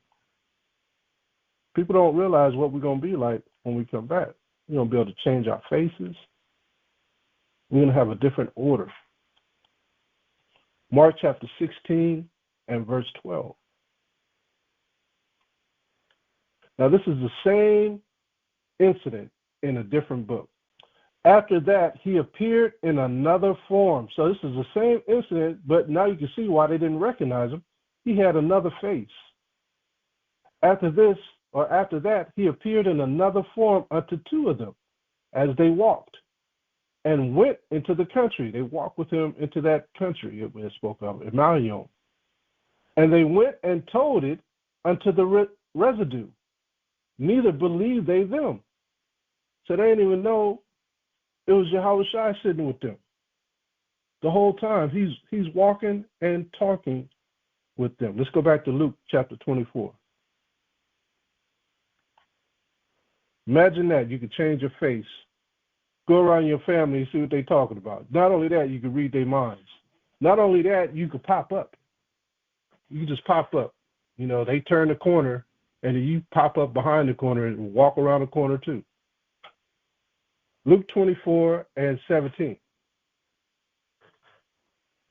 People don't realize what we're going to be like when we come back. We're going to be able to change our faces. We're going to have a different order. Mark chapter 16 and verse 12. Now, this is the same incident in a different book. After that, he appeared in another form. So this is the same incident, but now you can see why they didn't recognize him. He had another face. After that, he appeared in another form unto two of them as they walked and went into the country. They walked with him into that country it spoke of, Emmanuel. And they went and told it unto the residue. Neither believed they them. So they didn't even know it was Yahawashi sitting with them. The whole time he's walking and talking with them. Let's go back to Luke chapter 24. Imagine that. You could change your face, go around your family and see what they're talking about. Not only that, you could read their minds. Not only that, you could pop up. You can just pop up. You know, they turn the corner, and then you pop up behind the corner and walk around the corner too. Luke 24 and 17.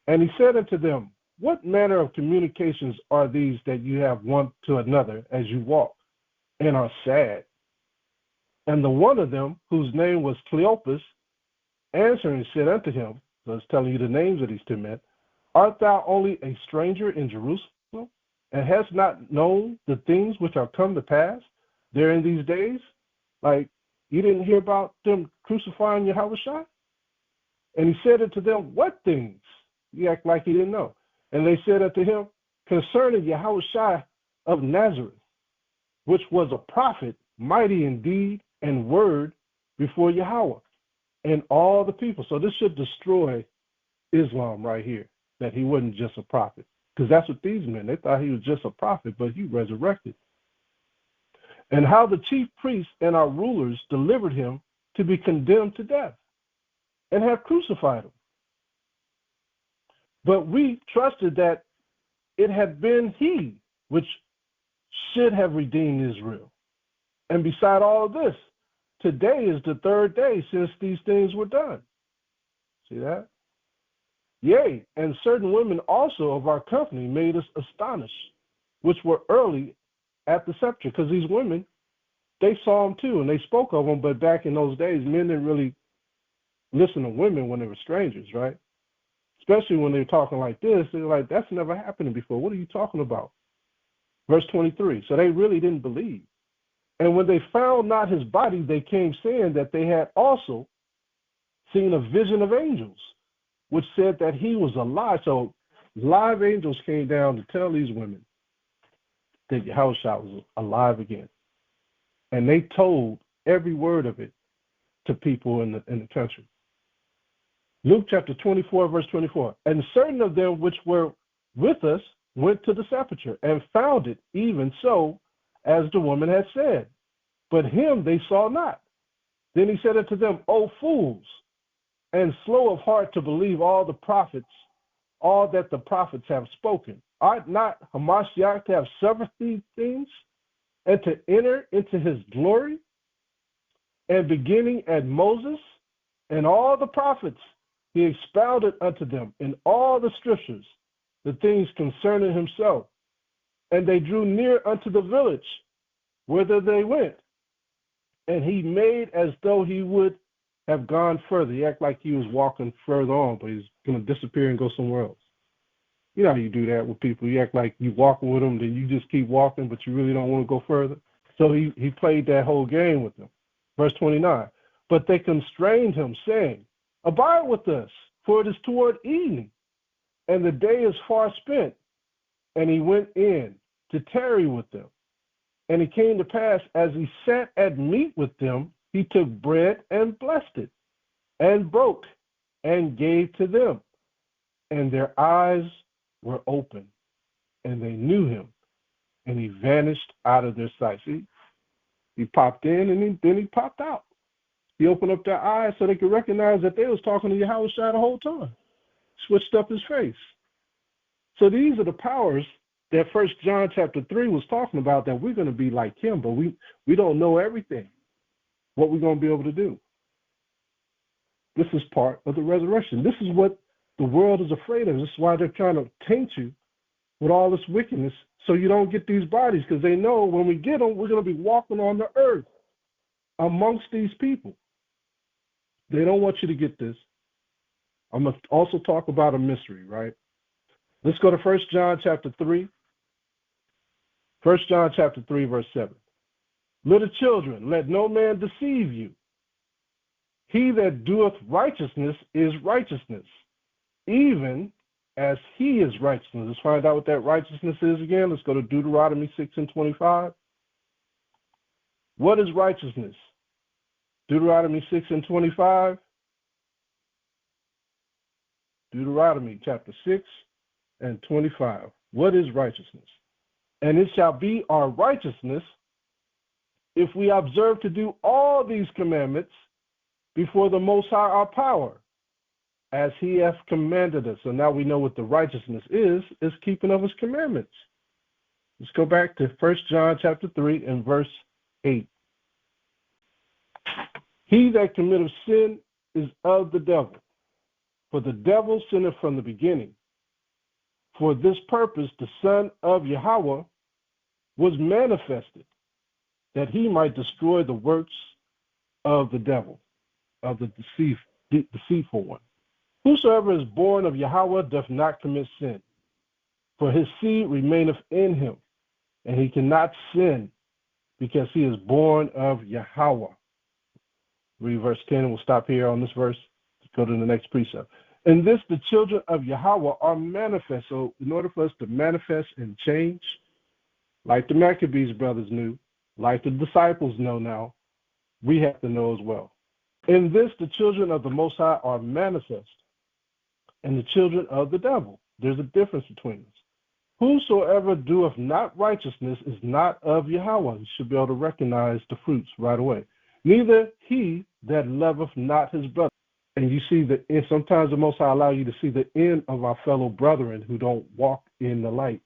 And he said unto them, what manner of communications are these that you have one to another as you walk, and are sad? And the one of them, whose name was Cleopas, answering said unto him, so it's telling you the names of these two men, art thou only a stranger in Jerusalem, and hast not known the things which are come to pass there in these days? Like, you didn't hear about them crucifying Yahawashi? And he said unto them, what things? He act like he didn't know. And they said unto him, concerning Yahawashi of Nazareth, which was a prophet, mighty in deed and word before Yahweh and all the people. So this should destroy Islam right here, that he wasn't just a prophet. Because that's what these men, they thought he was just a prophet, but he resurrected. And how the chief priests and our rulers delivered him to be condemned to death and have crucified him. But we trusted that it had been he which should have redeemed Israel. And beside all of this, today is the third day since these things were done. See that? Yea, and certain women also of our company made us astonished, which were early at the sepulchre. Because these women, they saw him too, and they spoke of him, but back in those days, men didn't really listen to women when they were strangers, right? Especially when they were talking like this, they were like, that's never happened before. What are you talking about? Verse 23. So they really didn't believe. And when they found not his body, they came saying that they had also seen a vision of angels, which said that he was alive. So live angels came down to tell these women that Yahawashi was alive again. And they told every word of it to people in the country. Luke chapter 24, verse 24. And certain of them which were with us went to the sepulchre and found it even so as the woman had said. But him they saw not. Then he said unto them, O fools, and slow of heart to believe all that the prophets have spoken. Art not HAMASHAYACH to have suffered these things, and to enter into his glory? And beginning at Moses and all the prophets, he expounded unto them in all the scriptures the things concerning himself. And they drew near unto the village whither they went. And he made as though he would have gone further. He acted like he was walking further on, but he's going to disappear and go somewhere else. You know how you do that with people. You act like you walking with them, then you just keep walking, but you really don't want to go further. So he played that whole game with them. Verse 29. But they constrained him, saying, Abide with us, for it is toward evening, and the day is far spent. And he went in to tarry with them. And it came to pass, as he sat at meat with them, he took bread and blessed it, and broke, and gave to them. And their eyes were open, and they knew him, and he vanished out of their sight. See, he popped in, and then he popped out. He opened up their eyes so they could recognize that they was talking to Yahawashi the whole time. Switched up his face. So these are the powers that 1 John chapter 3 was talking about, that we're going to be like him, but we don't know everything, what we're going to be able to do. This is part of the resurrection. This is what the world is afraid of. This is why they're trying to taint you with all this wickedness, so you don't get these bodies, because they know when we get them, we're going to be walking on the earth amongst these people. They don't want you to get this. I'm going to also talk about a mystery, right? Let's go to 1 John chapter 3. 1 John chapter 3, verse 7. Little children, let no man deceive you. He that doeth righteousness is righteousness, even as he is righteousness. Let's find out what that righteousness is again. Let's go to Deuteronomy 6:25. What is righteousness? Deuteronomy 6:25. Deuteronomy chapter 6:25. What is righteousness? And it shall be our righteousness if we observe to do all these commandments before the Most High our power, as he hath commanded us. So now we know what the righteousness is keeping of his commandments. Let's go back to 1 John chapter 3 and verse 8. He that committeth sin is of the devil, for the devil sinneth from the beginning. For this purpose the Son of Yahawash was manifested, that he might destroy the works of the devil, of the deceitful one. Whosoever is born of Yahawash doth not commit sin, for his seed remaineth in him, and he cannot sin, because he is born of Yahawash. Read verse 10, and we'll stop here on this verse. Let's go to the next precept. In this, the children of Yahawash are manifest. So in order for us to manifest and change, like the Maccabees brothers knew, like the disciples know now, we have to know as well. In this, the children of the Most High are manifest, and the children of the devil. There's a difference between us. Whosoever doeth not righteousness is not of Yahawash. You should be able to recognize the fruits right away. Neither he that loveth not his brother. And you see that sometimes the Most High allow you to see the end of our fellow brethren who don't walk in the light.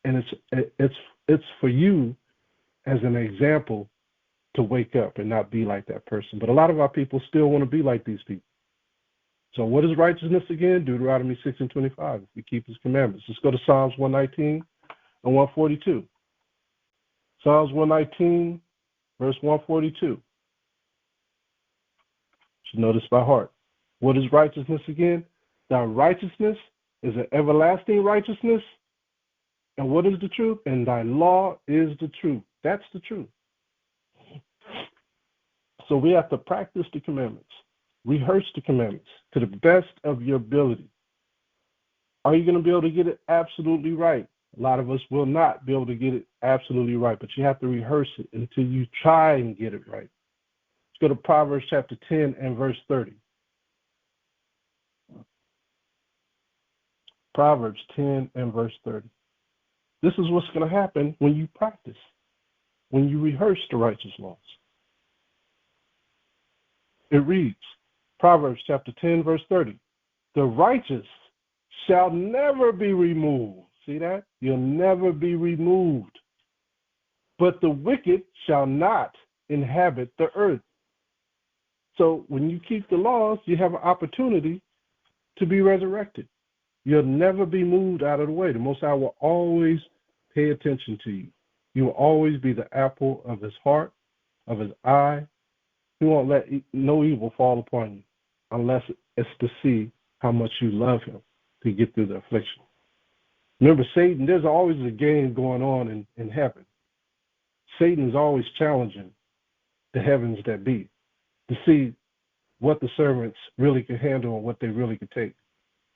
And it's for you as an example to wake up and not be like that person. But a lot of our people still want to be like these people. So what is righteousness again? Deuteronomy 6:25. If we keep his commandments. Let's go to Psalms 119 and 142. Psalms 119, verse 142. Should know this by heart. What is righteousness again? Thy righteousness is an everlasting righteousness. And what is the truth? And thy law is the truth. That's the truth. So we have to practice the commandments, rehearse the commandments to the best of your ability. Are you going to be able to get it absolutely right? A lot of us will not be able to get it absolutely right, but you have to rehearse it until you try and get it right. Let's go to Proverbs chapter 10 and verse 30. Proverbs 10 and verse 30. This is what's going to happen when you practice, when you rehearse the righteous laws. It reads, Proverbs chapter 10, verse 30. The righteous shall never be removed. See that? You'll never be removed. But the wicked shall not inhabit the earth. So when you keep the laws, you have an opportunity to be resurrected. You'll never be moved out of the way. The Most High will always pay attention to you. You will always be the apple of his heart, of his eye. He won't let no evil fall upon you unless it's to see how much you love him to get through the affliction. Remember, Satan, there's always a game going on in heaven. Satan is always challenging the heavens that be. to see what the servants really can handle and what they really can take.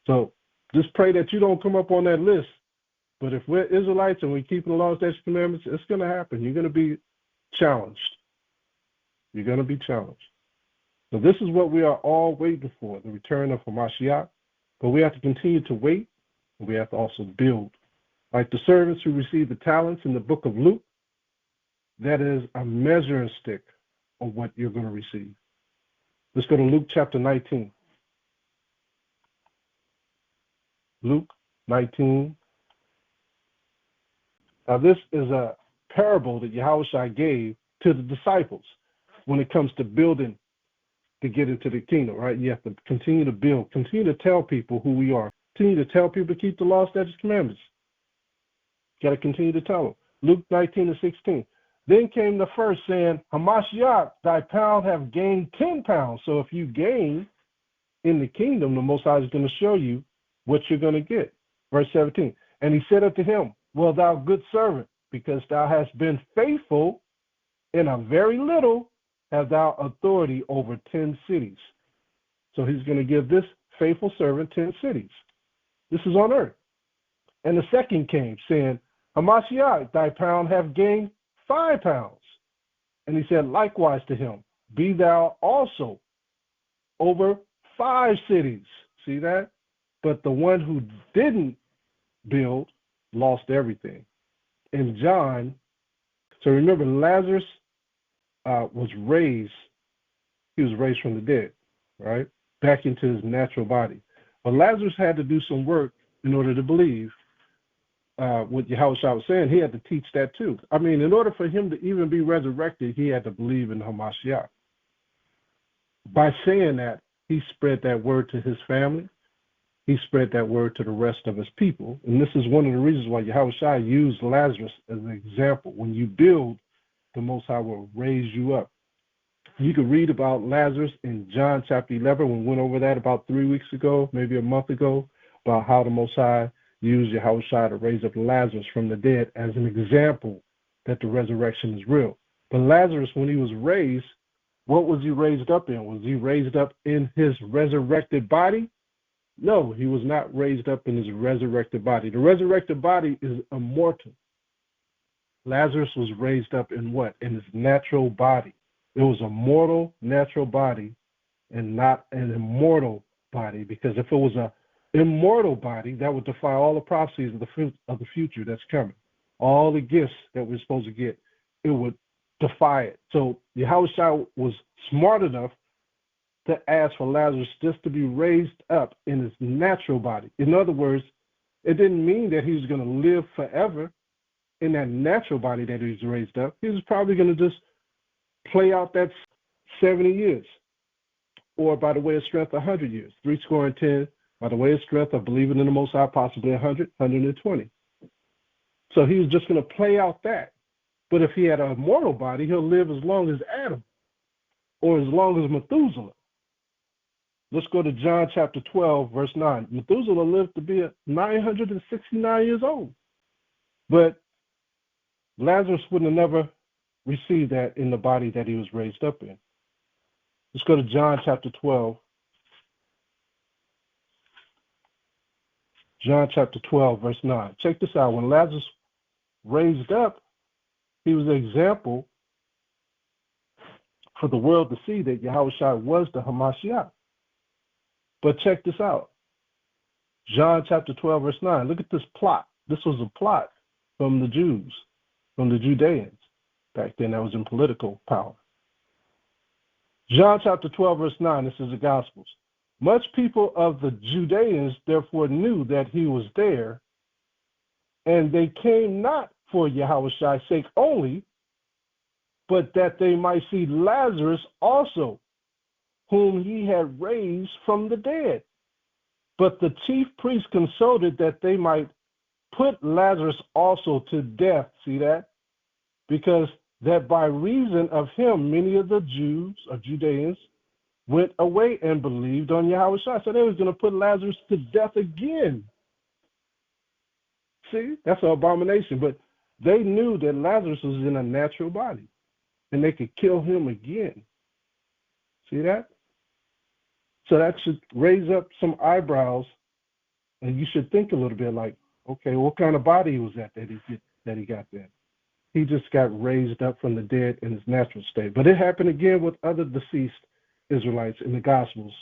So just pray that you don't come up on that list. But if we're Israelites and we keep the laws, statutes, commandments, it's going to happen. You're going to be challenged. You're going to be challenged. So this is what we are all waiting for, the return of Hamashiach. But we have to continue to wait, and we have to also build. Like the servants who received the talents in the book of Luke, that is a measuring stick of what you're going to receive. Let's go to Luke chapter 19. Luke 19. Now this is a parable that Yahawashi gave to the disciples when it comes to building to get into the kingdom, right? You have to continue to build, continue to tell people who we are, continue to tell people to keep the law, statutes, commandments. You got to continue to tell them. Luke 19:16. Then came the first, saying, Hamashiach, thy pound have gained 10 pounds. So if you gain in the kingdom, the Most High is going to show you what you're going to get. Verse 17. And he said unto him, well, thou good servant, because thou hast been faithful in a very little, have thou authority over 10 cities. So he's going to give this faithful servant 10 cities. This is on earth. And the second came, saying, Hamashiach, thy pound have gained 5 pounds. And he said likewise to him, be thou also over 5 cities. See that? But the one who didn't build lost everything. In John, so remember, Lazarus was raised. He was raised from the dead, right? Back into his natural body. But Lazarus had to do some work in order to believe what Yahawashi was saying. He had to teach that too. I mean, in order for him to even be resurrected, he had to believe in Hamashiach. By saying that, he spread that word to his family. He spread that word to the rest of his people. And this is one of the reasons why Yahawashi used Lazarus as an example. When you build, the Most High will raise you up. You can read about Lazarus in John chapter 11. We went over that about 3 weeks ago, maybe a month ago, about how the Most High used Yahawashi to raise up Lazarus from the dead as an example that the resurrection is real. But Lazarus, when he was raised, what was he raised up in? Was he raised up in his resurrected body? No, he was not raised up in his resurrected body. The resurrected body is immortal. Lazarus was raised up in what? In his natural body. It was a mortal, natural body and not an immortal body, because if it was an immortal body, that would defy all the prophecies of the future that's coming. All the gifts that we're supposed to get, it would defy it. So Yahawashi was smart enough to ask for Lazarus just to be raised up in his natural body. In other words, it didn't mean that he was going to live forever in that natural body that he was raised up. He was probably going to just play out that 70 years, or by the way of strength, 100 years, 70, by the way of strength of believing in the Most High, possibly 100, 120. So he was just going to play out that. But if he had a mortal body, he'll live as long as Adam or as long as Methuselah. Let's go to John chapter 12, verse 9. Methuselah lived to be 969 years old. But Lazarus would have never received that in the body that he was raised up in. Let's go to John chapter 12. John chapter 12, verse 9. Check this out. When Lazarus raised up, he was an example for the world to see that Yahawashi was the Hamashiach. But check this out. John chapter 12, verse 9. Look at this plot. This was a plot from the Jews, from the Judeans. Back then, that was in political power. John chapter 12, verse 9. This is the Gospels. Much people of the Judeans therefore knew that he was there, and they came not for Yahawashi's sake only, but that they might see Lazarus also, whom he had raised from the dead. But the chief priests consulted that they might put Lazarus also to death. See that? Because that by reason of him, many of the Jews or Judeans went away and believed on Yahawashi. So they was going to put Lazarus to death again. See, that's an abomination. But they knew that Lazarus was in a natural body, and they could kill him again. See that? So that should raise up some eyebrows, and you should think a little bit like, okay, what kind of body was that he got then? He just got raised up from the dead in his natural state. But it happened again with other deceased Israelites in the Gospels.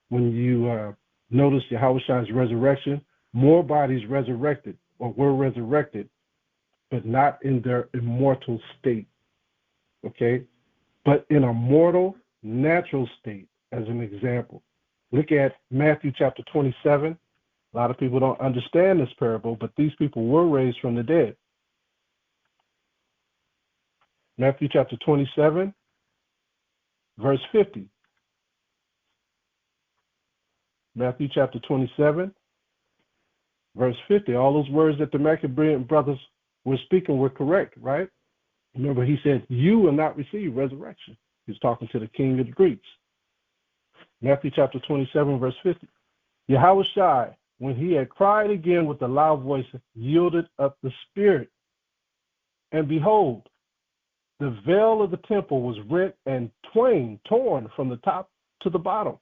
When you notice Yahawashi's resurrection, more bodies resurrected or were resurrected, but not in their immortal state, okay? But in a mortal, natural state, as an example. Look at Matthew chapter 27. A lot of people don't understand this parable, but these people were raised from the dead. Matthew chapter 27, verse 50. Matthew chapter 27, verse 50. All those words that the Maccabean brothers were speaking were correct, right? Remember, he said, you will not receive resurrection. He's talking to the king of the Greeks. Matthew chapter 27, verse 50. Yahawashi, when he had cried again with a loud voice, yielded up the spirit. And behold, the veil of the temple was rent and torn from the top to the bottom.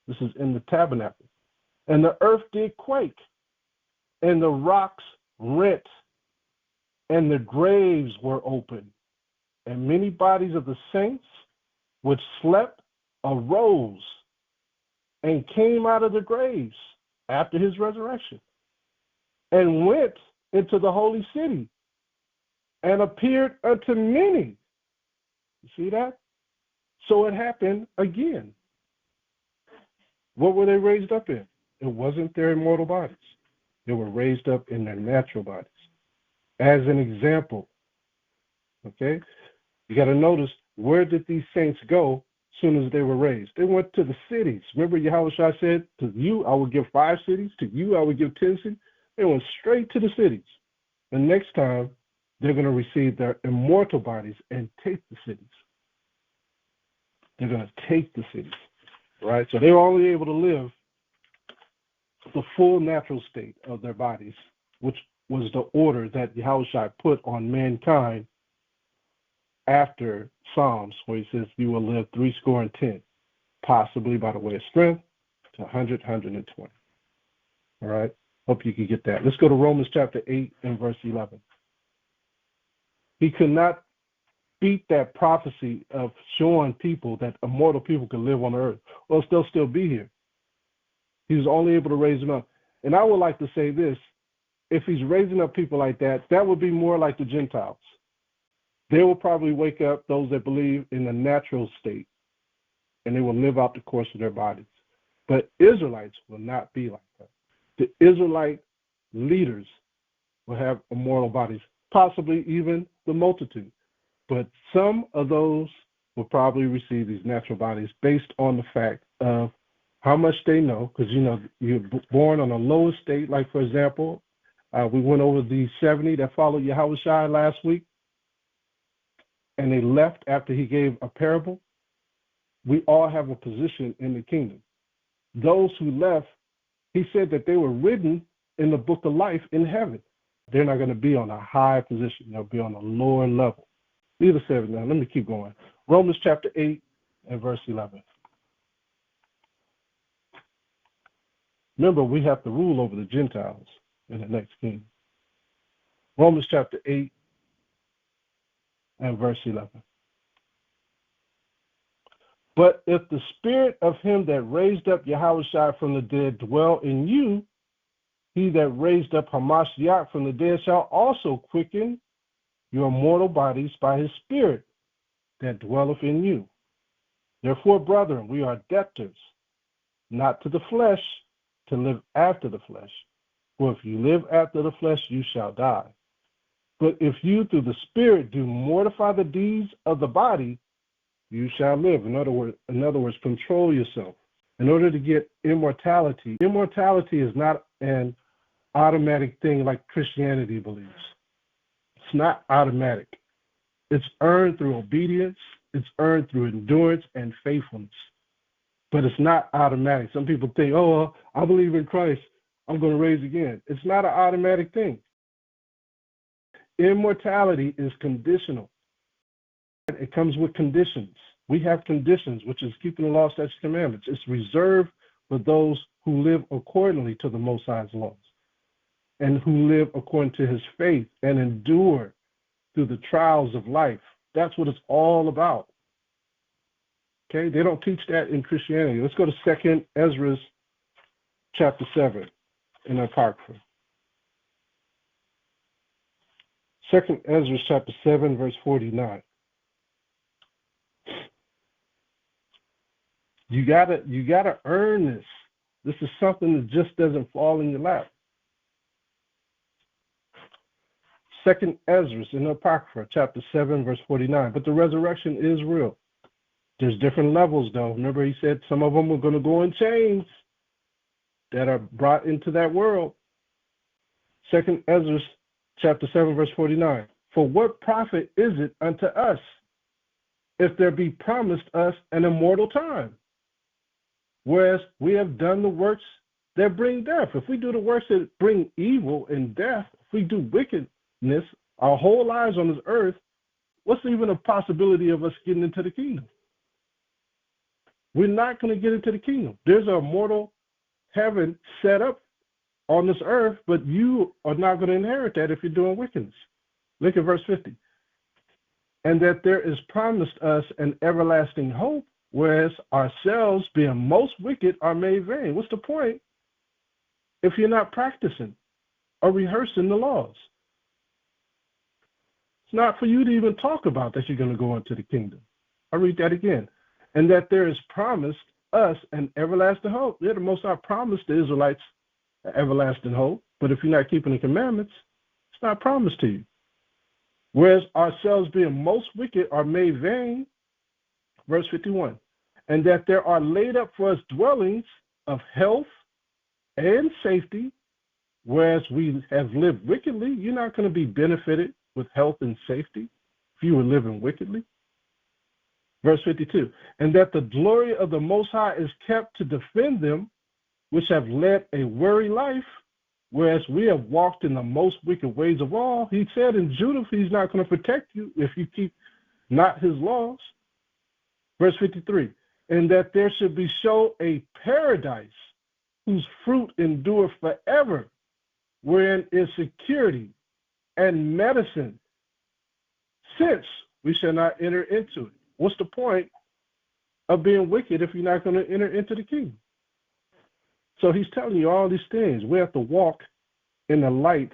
This is in the tabernacle. And the earth did quake, and the rocks rent, and the graves were opened. And many bodies of the saints which slept arose and came out of the graves after his resurrection, and went into the holy city, and appeared unto many. You see that? So it happened again. What were they raised up in? It wasn't their immortal bodies. They were raised up in their natural bodies. As an example, okay? You got to notice, where did these saints go as soon as they were raised? They went to the cities. Remember Yahawashi said, to you I will give 5 cities, to you I will give 10 cities. They went straight to the cities. The next time, they're going to receive their immortal bodies and take the cities. They're going to take the cities, right? So they were only able to live the full natural state of their bodies, which was the order that Yahawashi put on mankind after Psalms, where he says, you will live 70, possibly by the way of strength, to 100, 120. All right? Hope you can get that. Let's go to Romans chapter 8 and verse 11. He could not beat that prophecy of showing people that immortal people could live on the earth, or else they'll still be here. He was only able to raise them up. And I would like to say this, if he's raising up people like that, that would be more like the Gentiles. They will probably wake up those that believe in the natural state, and they will live out the course of their bodies. But Israelites will not be like that. The Israelite leaders will have immortal bodies, possibly even the multitude. But some of those will probably receive these natural bodies based on the fact of how much they know, because, you know, you're born on a lower state. Like, for example, we went over the 70 that followed Yahawashi last week, and they left after he gave a parable. We all have a position in the kingdom. Those who left, he said that they were written in the book of life in heaven. They're not going to be on a high position. They'll be on a lower level. Leave the 7 now. Let me keep going. Romans chapter 8 and verse 11. Remember, we have to rule over the Gentiles in the next kingdom. Romans chapter 8 and verse 11. But if the spirit of him that raised up Yahawashi from the dead dwell in you, he that raised up HAMASHAYACH from the dead shall also quicken your mortal bodies by his spirit that dwelleth in you. Therefore, brethren, we are debtors, not to the flesh, to live after the flesh. For if you live after the flesh, you shall die. But if you through the spirit do mortify the deeds of the body, you shall live. In other words, control yourself. In order to get immortality, immortality is not an automatic thing like Christianity believes. It's not automatic. It's earned through obedience. It's earned through endurance and faithfulness. But it's not automatic. Some people think, oh, well, I believe in Christ, I'm going to raise again. It's not an automatic thing. Immortality is conditional. It comes with conditions. We have conditions, which is keeping the law, statutes, commandments. It's reserved for those who live accordingly to the Most High's laws and who live according to his faith and endure through the trials of life. That's what it's all about. Okay, they don't teach that in Christianity. Let's go to 2 Ezra chapter 7 in the Apocrypha. 2 Ezra chapter 7, verse 49. You gotta earn this. This is something that just doesn't fall in your lap. 2 Ezra in the Apocrypha, chapter 7, verse 49. But the resurrection is real. There's different levels, though. Remember, he said some of them are going to go in chains that are brought into that world. 2 Ezra chapter 7, verse 49. For what profit is it unto us if there be promised us an immortal time, whereas we have done the works that bring death? If we do the works that bring evil and death, if we do wickedness our whole lives on this earth, what's even a possibility of us getting into the kingdom? We're not going to get into the kingdom. There's an immortal heaven set up on this earth, but you are not going to inherit that if you're doing wickedness. Look at verse 50. And that there is promised us an everlasting hope, whereas ourselves, being most wicked, are made vain. What's the point if you're not practicing or rehearsing the laws? It's not for you to even talk about that you're going to go into the kingdom. I'll read that again. And that there is promised us an everlasting hope. Yeah, the Most High promised the Israelites an everlasting hope, but if you're not keeping the commandments, it's not promised to you. Whereas ourselves, being most wicked, are made vain. Verse 51. And that there are laid up for us dwellings of health and safety, whereas we have lived wickedly. You're not going to be benefited with health and safety if you were living wickedly. Verse 52, and that the glory of the Most High is kept to defend them which have led a weary life, whereas we have walked in the most wicked ways of all. He said in Judah, he's not going to protect you if you keep not his laws. Verse 53, and that there should be shown a paradise whose fruit endureth forever, wherein is security and medicine, since we shall not enter into it. What's the point of being wicked if you're not going to enter into the kingdom? So he's telling you all these things. We have to walk in the light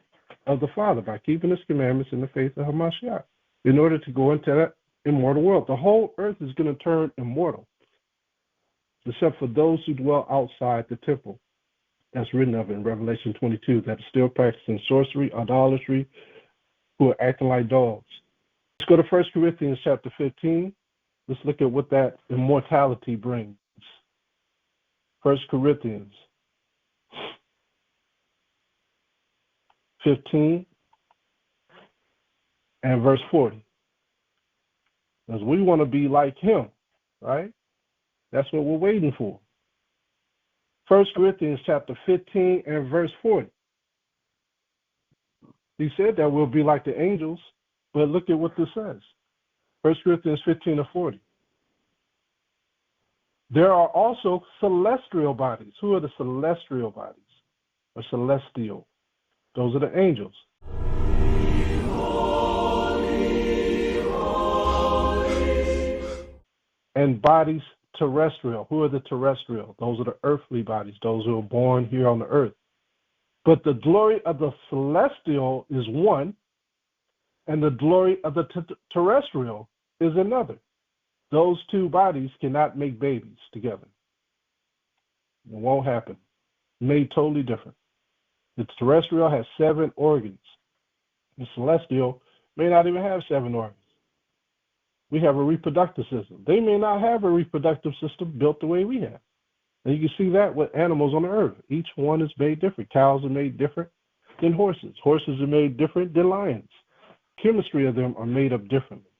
of the Father by keeping his commandments in the faith of HAMASHAYACH in order to go into that immortal world. The whole earth is going to turn immortal, except for those who dwell outside the temple. That's written of in Revelation 22, that are still practicing sorcery, idolatry, who are acting like dogs. Let's go to 1 Corinthians chapter 15. Let's look at what that immortality brings. 1 Corinthians 15 and verse 40. Because we want to be like him, right? That's what we're waiting for. 1 Corinthians chapter 15 and verse 40. He said that we'll be like the angels, but look at what this says. 1 Corinthians 15 and 40. There are also celestial bodies. Who are the celestial bodies? Or celestial? Those are the angels. And bodies terrestrial. Who are the terrestrial? Those are the earthly bodies, those who are born here on the earth. But the glory of the celestial is one, and the glory of the terrestrial is another. Those two bodies cannot make babies together. It won't happen. Made totally different. The terrestrial has 7 organs. The celestial may not even have 7 organs. We have a reproductive system. They may not have a reproductive system built the way we have. And you can see that with animals on the earth. Each one is made different. Cows are made different than horses. Horses are made different than lions. Chemistry of them are made up differently.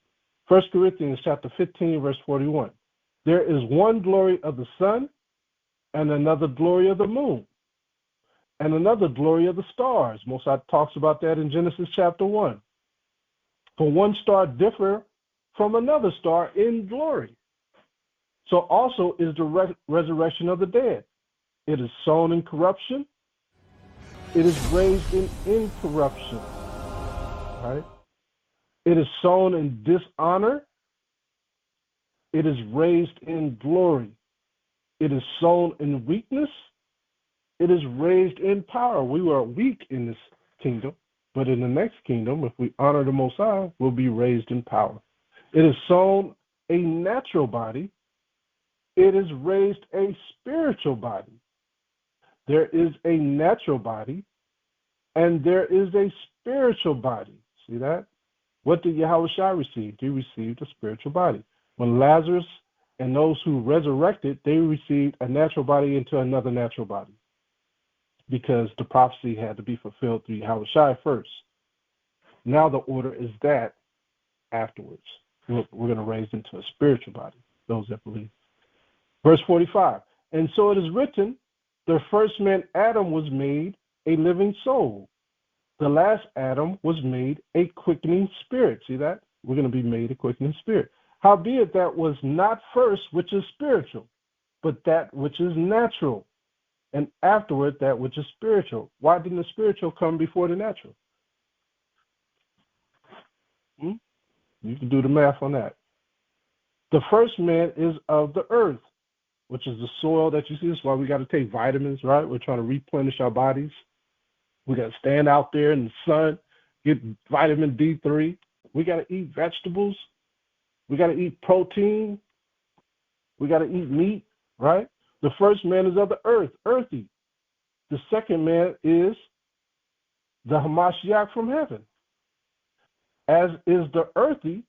1 Corinthians chapter 15, verse 41. There is one glory of the sun, and another glory of the moon, and another glory of the stars. Moses talks about that in Genesis chapter 1. For one star differ from another star in glory. So also is the resurrection of the dead. It is sown in corruption. It is raised in incorruption. Right? It is sown in dishonor. It is raised in glory. It is sown in weakness. It is raised in power. We were weak in this kingdom, but in the next kingdom, if we honor the Most High, we'll be raised in power. It is sown a natural body. It is raised a spiritual body. There is a natural body, and there is a spiritual body. See that? What did Yahawashi receive? He received a spiritual body. When Lazarus and those who resurrected, they received a natural body into another natural body, because the prophecy had to be fulfilled through Yahawashi first. Now the order is that afterwards. We're going to raise into a spiritual body, those that believe. Verse 45, and so it is written, the first man Adam was made a living soul. The last Adam was made a quickening spirit. See that? We're going to be made a quickening spirit. Howbeit that was not first which is spiritual, but that which is natural, and afterward that which is spiritual. Why didn't the spiritual come before the natural? You can do the math on that. The first man is of the earth, which is the soil that you see. That's why we got to take vitamins, right? We're trying to replenish our bodies. We got to stand out there in the sun, get vitamin D3. We got to eat vegetables. We got to eat protein. We got to eat meat, right? The first man is of the earth, earthy. The second man is the HAMASHAYACH from heaven. As is the earthy,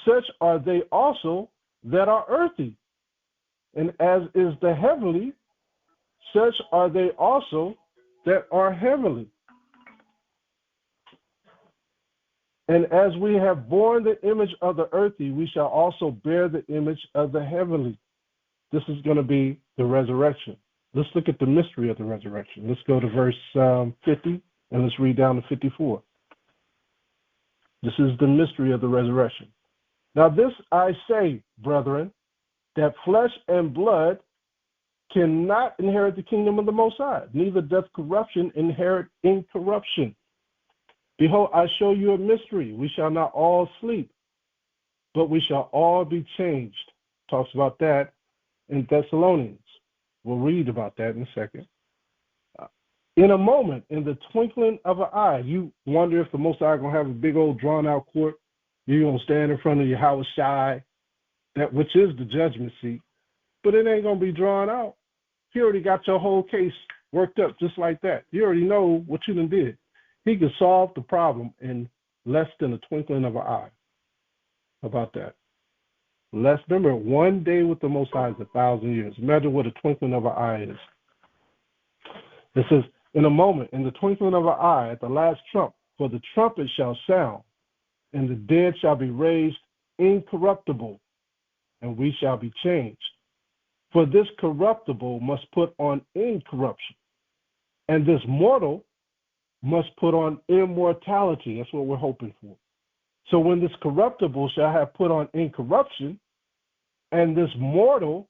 such are they also that are earthy. And as is the heavenly, such are they also that are heavenly. And as we have borne the image of the earthy, we shall also bear the image of the heavenly. This is going to be the resurrection. Let's look at the mystery of the resurrection. Let's go to verse 50, and let's read down to 54. This is the mystery of the resurrection. Now this I say, brethren, that flesh and blood cannot inherit the kingdom of the Most High, neither doth corruption inherit incorruption. Behold, I show you a mystery. We shall not all sleep, but we shall all be changed. Talks about that in Thessalonians. We'll read about that in a second. In a moment, in the twinkling of an eye, you wonder if the Most High is going to have a big old drawn-out court. You're going to stand in front of Yahawashi, that which is the judgment seat, but it ain't going to be drawn out. He already got your whole case worked up just like that. You already know what you done did. He could solve the problem in less than a twinkling of an eye. How about that? Remember, one day with the Most High is 1,000 years. Imagine what a twinkling of an eye is. It says, in a moment, in the twinkling of an eye, at the last trump, for the trumpet shall sound, and the dead shall be raised incorruptible, and we shall be changed. For this corruptible must put on incorruption, and this mortal must put on immortality. That's what we're hoping for. So when this corruptible shall have put on incorruption, and this mortal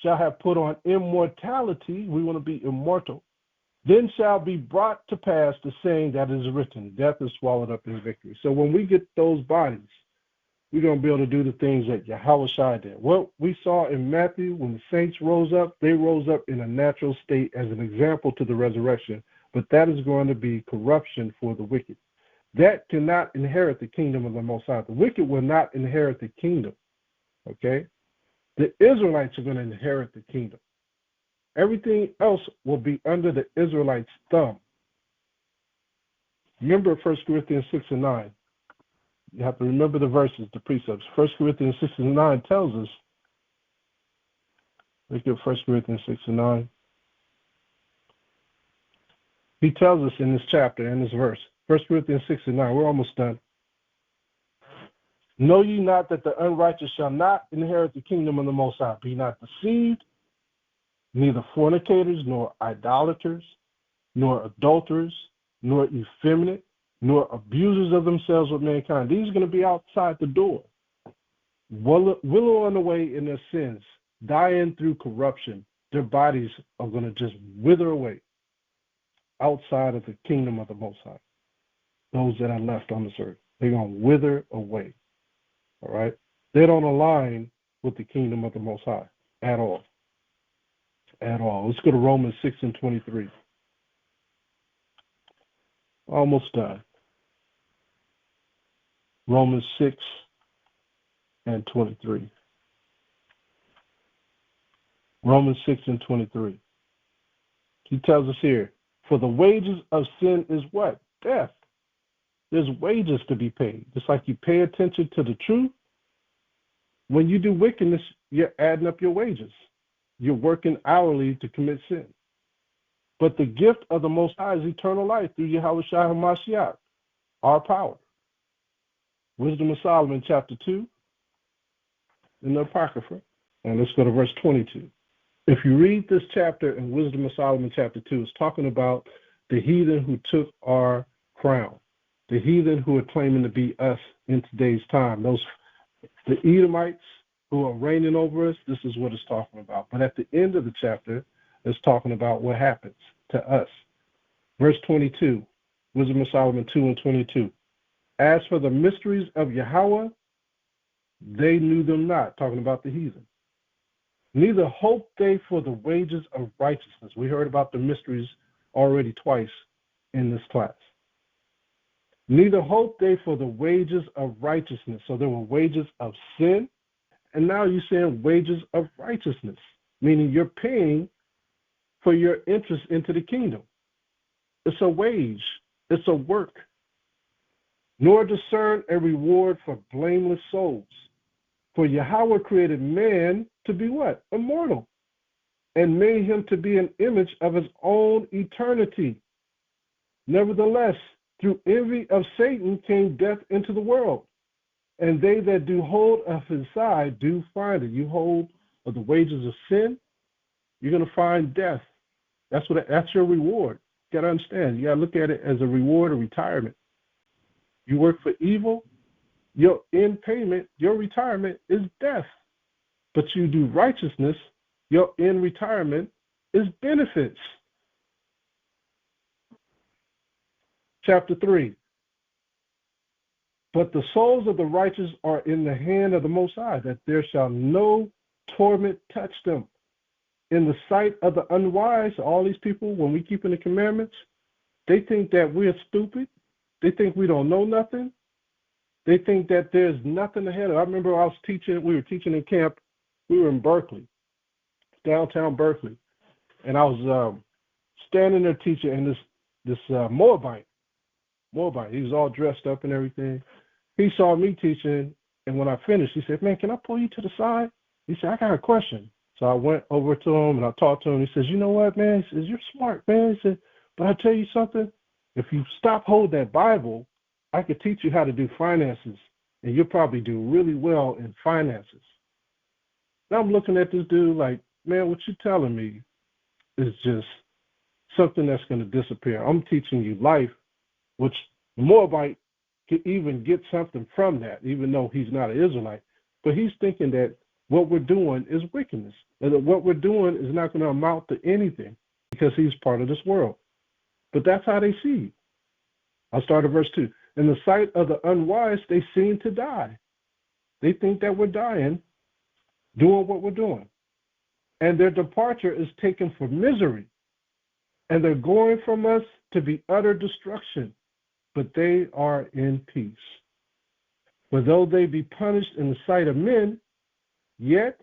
shall have put on immortality, we want to be immortal, then shall be brought to pass the saying that is written, death is swallowed up in victory. So when we get those bodies, we're going to be able to do the things that Yahawashi did. What we saw in Matthew, when the saints rose up, they rose up in a natural state as an example to the resurrection, but that is going to be corruption for the wicked. That cannot inherit the kingdom of the Most High. The wicked will not inherit the kingdom, okay? The Israelites are going to inherit the kingdom. Everything else will be under the Israelites' thumb. Remember 1 Corinthians 6 and 9. You have to remember the verses, the precepts. 1 Corinthians 6 and 9 tells us, look at 1 Corinthians 6 and 9. He tells us in this chapter, in this verse, 1 Corinthians 6 and 9, we're almost done. Know ye not that the unrighteous shall not inherit the kingdom of the Most High? Be not deceived, neither fornicators, nor idolaters, nor adulterers, nor effeminate, nor abusers of themselves with mankind. These are going to be outside the door. withering away in their sins, dying through corruption. Their bodies are going to just wither away outside of the kingdom of the Most High. Those that are left on this earth, they're going to wither away. All right? They don't align with the kingdom of the Most High at all. At all. Let's go to Romans 6 and 23. Almost done. Romans 6 and 23. Romans 6 and 23. He tells us here, for the wages of sin is what? Death. There's wages to be paid. Just like you pay attention to the truth, when you do wickedness, you're adding up your wages. You're working hourly to commit sin. But the gift of the Most High is eternal life through Yahawashi HAMASHAYACH, our power. Wisdom of Solomon, chapter 2, in the Apocrypha. And let's go to verse 22. If you read this chapter in Wisdom of Solomon, chapter 2, it's talking about the heathen who took our crown, the heathen who are claiming to be us in today's time. The Edomites who are reigning over us, this is what it's talking about. But at the end of the chapter, it's talking about what happens to us. Verse 22, Wisdom of Solomon 2 and 22. As for the mysteries of Yahawah, they knew them not, talking about the heathen. Neither hoped they for the wages of righteousness. We heard about the mysteries already twice in this class. Neither hoped they for the wages of righteousness. So there were wages of sin, and now you're saying wages of righteousness, meaning you're paying for your interest into the kingdom. It's a wage. It's a work. Nor discern a reward for blameless souls. For Yahawah created man to be what? Immortal. And made him to be an image of his own eternity. Nevertheless, through envy of Satan came death into the world. And they that do hold of his side do find it. You hold of the wages of sin, you're going to find death. That's your reward. You got to understand. You got to look at it as a reward or retirement. You work for evil, your end payment, your retirement is death. But you do righteousness, your end retirement is benefits. Chapter 3. But the souls of the righteous are in the hand of the Most High, that there shall no torment touch them. In the sight of the unwise, all these people, when we keep in the commandments, they think that we're stupid. They think we don't know nothing. They think that there's nothing ahead of. I remember we were teaching in camp. We were in Berkeley, downtown Berkeley. And I was standing there teaching, and this Moabite, he was all dressed up and everything. He saw me teaching, and when I finished, he said, man, can I pull you to the side? He said, I got a question. So I went over to him, and I talked to him. He says, you know what, man? He says, you're smart, man. He said, but I tell you something. If you stop holding that Bible, I could teach you how to do finances, and you'll probably do really well in finances. Now I'm looking at this dude like, man, what you're telling me is just something that's going to disappear. I'm teaching you life, which the Moabite could even get something from that, even though he's not an Israelite. But he's thinking that what we're doing is wickedness, and that what we're doing is not going to amount to anything because he's part of this world. But that's how they see you. I'll start at verse 2. In the sight of the unwise, they seem to die. They think that we're dying, doing what we're doing. And their departure is taken for misery. And they're going from us to be utter destruction. But they are in peace. For though they be punished in the sight of men, yet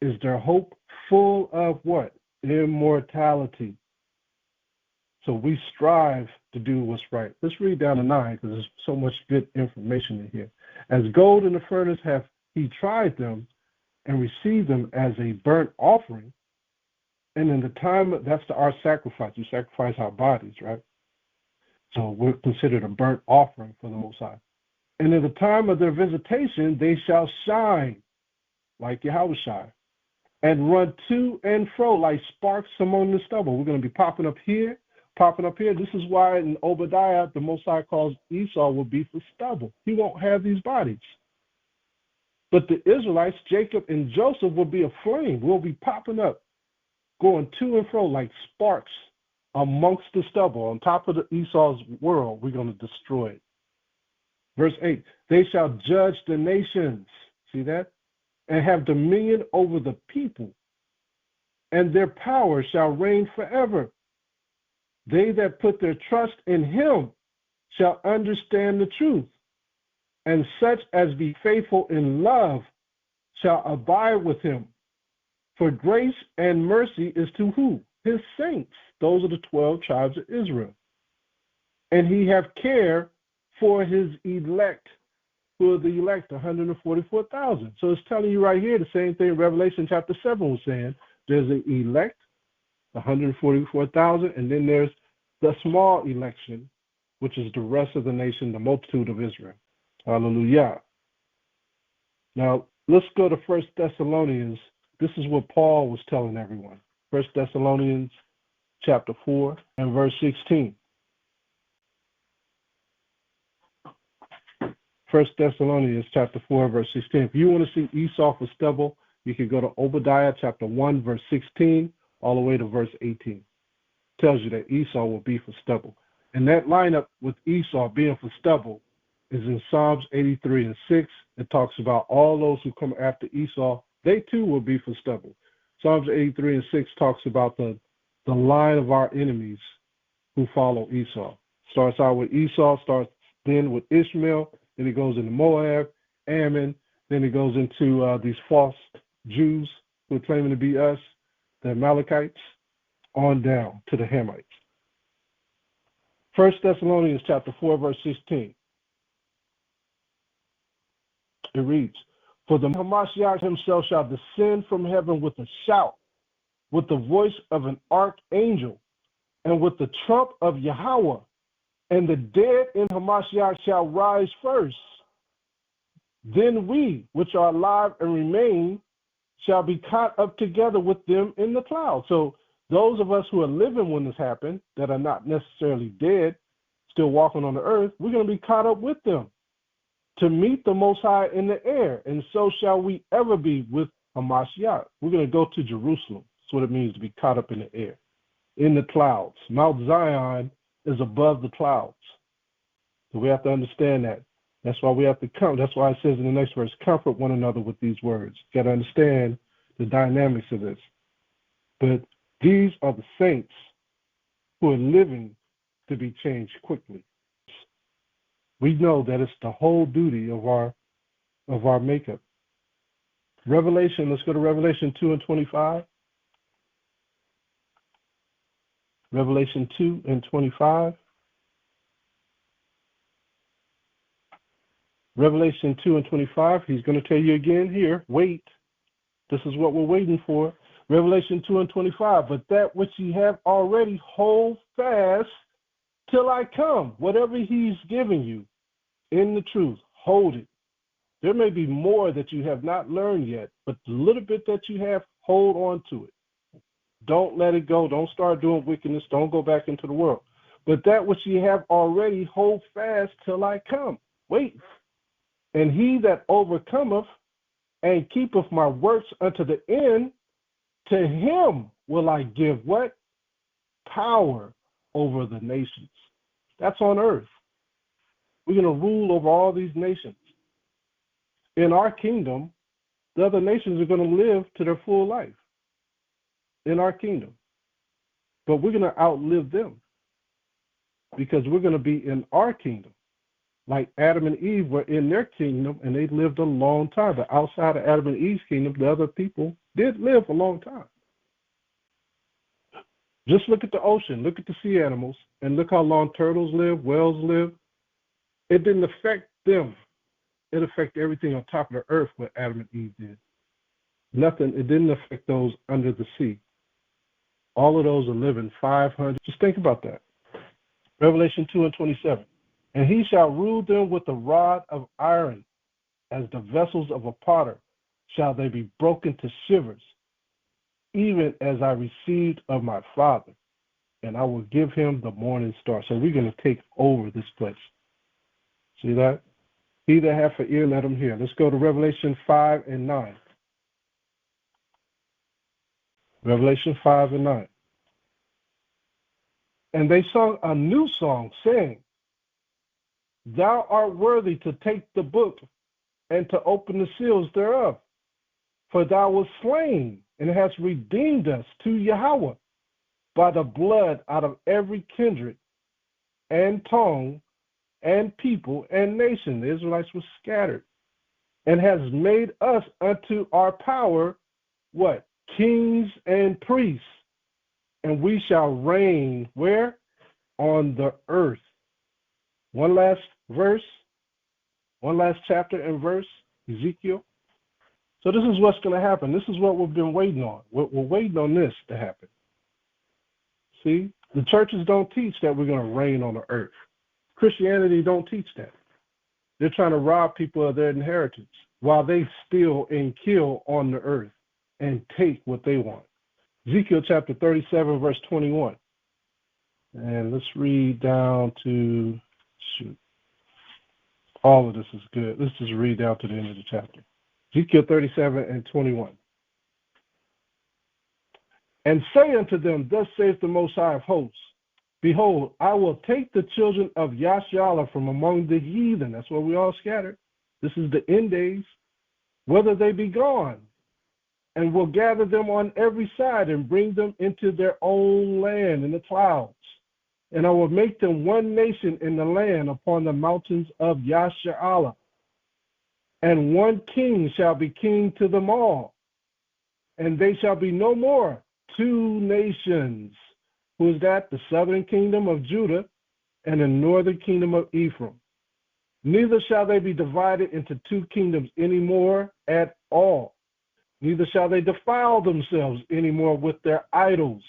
is their hope full of what? Immortality. So we strive to do what's right. Let's read down to 9 because there's so much good information in here. As gold in the furnace have he tried them and received them as a burnt offering. And in the time, that's our sacrifice. We sacrifice our bodies, right? So we're considered a burnt offering for the Most High. And in the time of their visitation, they shall shine like Yahawashi and run to and fro like sparks among the stubble. We're going to be popping up here. This is why in Obadiah, the Most High calls Esau will be for stubble. He won't have these bodies. But the Israelites, Jacob and Joseph, will be aflame, will be popping up, going to and fro like sparks amongst the stubble. On top of the Esau's world, we're going to destroy it. Verse 8, they shall judge the nations, see that? And have dominion over the people, and their power shall reign forever. They that put their trust in him shall understand the truth, and such as be faithful in love shall abide with him. For grace and mercy is to who? His saints. Those are the 12 tribes of Israel. And he have care for his elect. Who are the elect? 144,000. So it's telling you right here the same thing Revelation chapter 7 was saying. There's an elect, 144,000, and then there's the small election, which is the rest of the nation, the multitude of Israel. Hallelujah. Now, let's go to 1 Thessalonians. This is what Paul was telling everyone. 1 Thessalonians chapter 4 and verse 16. 1 Thessalonians chapter 4, verse 16. If you want to see Esau for stubble, you can go to Obadiah chapter 1, verse 16, all the way to verse 18. Tells you that Esau will be for stubble. And that lineup with Esau being for stubble is in Psalms 83 and 6. It talks about all those who come after Esau, they too will be for stubble. Psalms 83 and 6 talks about the line of our enemies who follow Esau. Starts out with Esau, starts then with Ishmael, then it goes into Moab, Ammon, then it goes into these false Jews who are claiming to be us, the Amalekites, on down to the Hamites. 1 Thessalonians chapter 4, verse 16. It reads, for the HAMASHAYACH himself shall descend from heaven with a shout, with the voice of an archangel, and with the trump of YAHAWAH, and the dead in HAMASHAYACH shall rise first. Then we, which are alive and remain, shall be caught up together with them in the clouds. So those of us who are living when this happened, that are not necessarily dead, still walking on the earth, we're going to be caught up with them to meet the Most High in the air. And so shall we ever be with HAMASHAYACH. We're going to go to Jerusalem. That's what it means to be caught up in the air, in the clouds. Mount Zion is above the clouds. So we have to understand that. That's why we have to come. That's why it says in the next verse, comfort one another with these words. You got to understand the dynamics of this. But these are the saints who are living to be changed quickly. We know that it's the whole duty of our makeup. Revelation, let's go to Revelation 2 and 25. Revelation 2 and 25. Revelation 2 and 25, he's going to tell you again here, wait. This is what we're waiting for. Revelation 2 and 25, but that which ye have already hold fast till I come. Whatever he's giving you in the truth, hold it. There may be more that you have not learned yet, but the little bit that you have, hold on to it. Don't let it go. Don't start doing wickedness. Don't go back into the world. But that which ye have already hold fast till I come. Wait. And he that overcometh and keepeth my works unto the end, to him will I give what? Power over the nations. That's on earth. We're going to rule over all these nations. In our kingdom, the other nations are going to live to their full life. In our kingdom. But we're going to outlive them because we're going to be in our kingdom. Like Adam and Eve were in their kingdom and they lived a long time. But outside of Adam and Eve's kingdom, the other people did live a long time. Just look at the ocean, look at the sea animals, and look how long turtles live, whales live. It didn't affect them. It affected everything on top of the earth what Adam and Eve did. Nothing, it didn't affect those under the sea. All of those are living 500. Just think about that. Revelation 2 and 27. And he shall rule them with a rod of iron, as the vessels of a potter shall they be broken to shivers, even as I received of my Father, and I will give him the morning star. So we're going to take over this place. See that? He that hath an ear, let him hear. Let's go to Revelation 5 and 9. Revelation 5 and 9. And they sung a new song, saying, Thou art worthy to take the book and to open the seals thereof. For thou wast slain and hast redeemed us to Yahawaah by the blood out of every kindred and tongue and people and nation. The Israelites were scattered. And has made us unto our power, what? Kings and priests. And we shall reign where? On the earth. One last verse, one last chapter and verse, Ezekiel. So this is what's going to happen. This is what we've been waiting on. We're waiting on this to happen. See, the churches don't teach that we're going to reign on the earth. Christianity don't teach that. They're trying to rob people of their inheritance while they steal and kill on the earth and take what they want. Ezekiel chapter 37, verse 21. And let's read down to, all of this is good. Let's just read down to the end of the chapter. Ezekiel 37 and 21. And say unto them, Thus saith the Most High of hosts, Behold, I will take the children of Yashala from among the heathen. That's where we all scattered. This is the end days, whether they be gone, and will gather them on every side and bring them into their own land in the clouds. And I will make them one nation in the land upon the mountains of Yashala. And one king shall be king to them all. And they shall be no more two nations. Who is that? The southern kingdom of Judah and the northern kingdom of Ephraim. Neither shall they be divided into two kingdoms any more at all. Neither shall they defile themselves any more with their idols,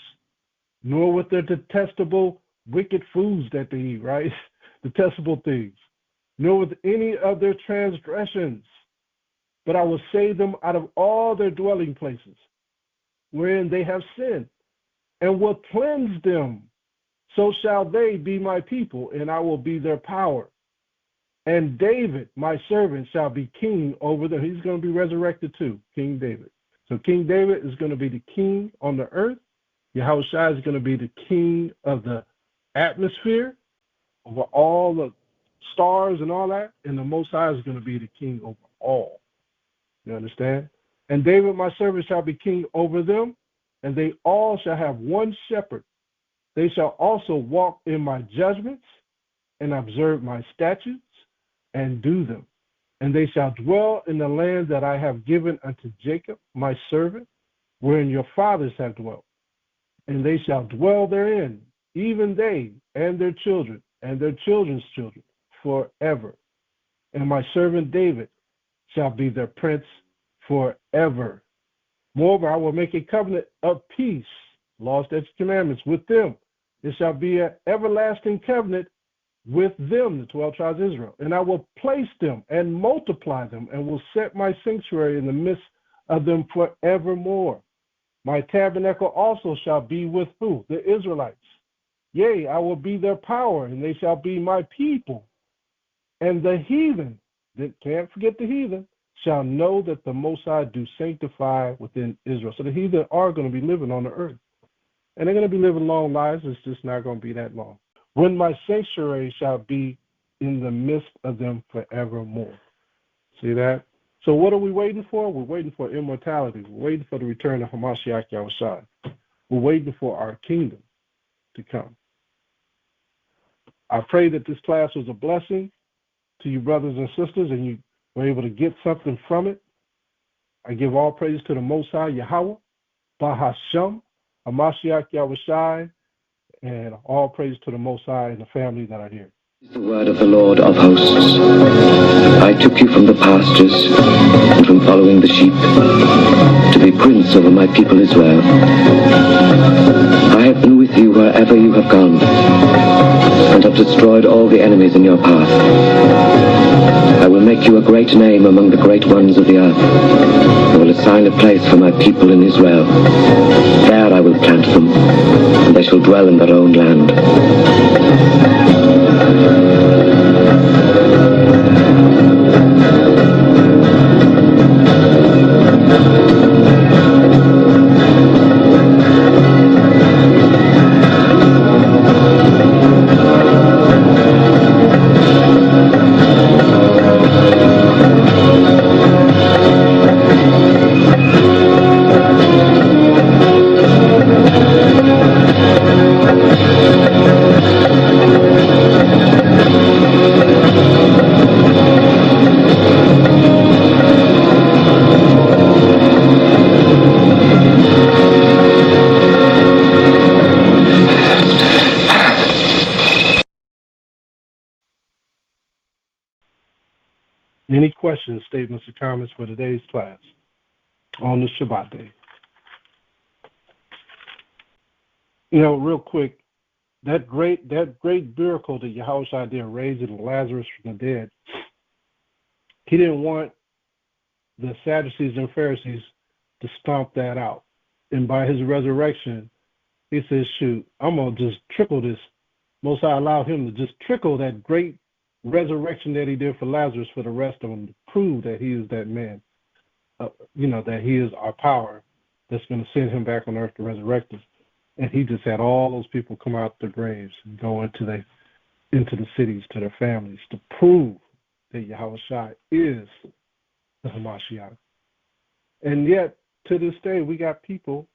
nor with their detestable wicked foods that they eat, right? Detestable things, nor with any of their transgressions. But I will save them out of all their dwelling places, wherein they have sinned, and will cleanse them. So shall they be my people, and I will be their power. And David, my servant, shall be king over them. He's going to be resurrected too, King David. So King David is going to be the king on the earth. Yahawashi is going to be the king of the atmosphere, over all the stars and all that. And the Most High is going to be the king over all. You understand? And David, my servant, shall be king over them, and they all shall have one shepherd. They shall also walk in my judgments and observe my statutes and do them. And they shall dwell in the land that I have given unto Jacob, my servant, wherein your fathers have dwelt. And they shall dwell therein, even they and their children and their children's children, forever. And my servant David shall be their prince forever. Moreover, I will make a covenant of peace, laws, statutes, commandments with them. It shall be an everlasting covenant with them, the 12 tribes of Israel. And I will place them and multiply them, and will set my sanctuary in the midst of them forevermore. My tabernacle also shall be with who? The Israelites. Yea, I will be their power, and they shall be my people. And the heathen, can't forget the heathen, shall know that the Most High do sanctify within Israel. So the heathen are going to be living on the earth. And they're going to be living long lives. It's just not going to be that long. When my sanctuary shall be in the midst of them forevermore. See that? So what are we waiting for? We're waiting for immortality. We're waiting for the return of HAMASHAYACH Yahawashi. We're waiting for our kingdom to come. I pray that this class was a blessing to you brothers and sisters, and you were able to get something from it. I give all praise to the Most High, Yahawaah, Bahasham, HAMASHAYACH Yahawashi, and all praise to the Most High and the family that are here. The word of the Lord of hosts. I took you from the pastures and from following the sheep to be prince over my people Israel. I have been with you wherever you have gone and have destroyed all the enemies in your path. I will make you a great name among the great ones of the earth. I will assign a place for my people in Israel. There I will plant them, and they shall dwell in their own land. Any questions, statements, or comments for today's class on the Shabbat day? Real quick, that great miracle that Yahawashi did, raising Lazarus from the dead, he didn't want the Sadducees and Pharisees to stomp that out. And by his resurrection, he says, shoot, I'm going to just trickle this. Most High allowed him to just trickle that great resurrection that he did for Lazarus for the rest of them to prove that he is that man, that he is our power that's going to send him back on earth to resurrect us. And he just had all those people come out their graves and go into the cities to their families to prove that Yahawashi is the Hamashiach. And yet, to this day, we got people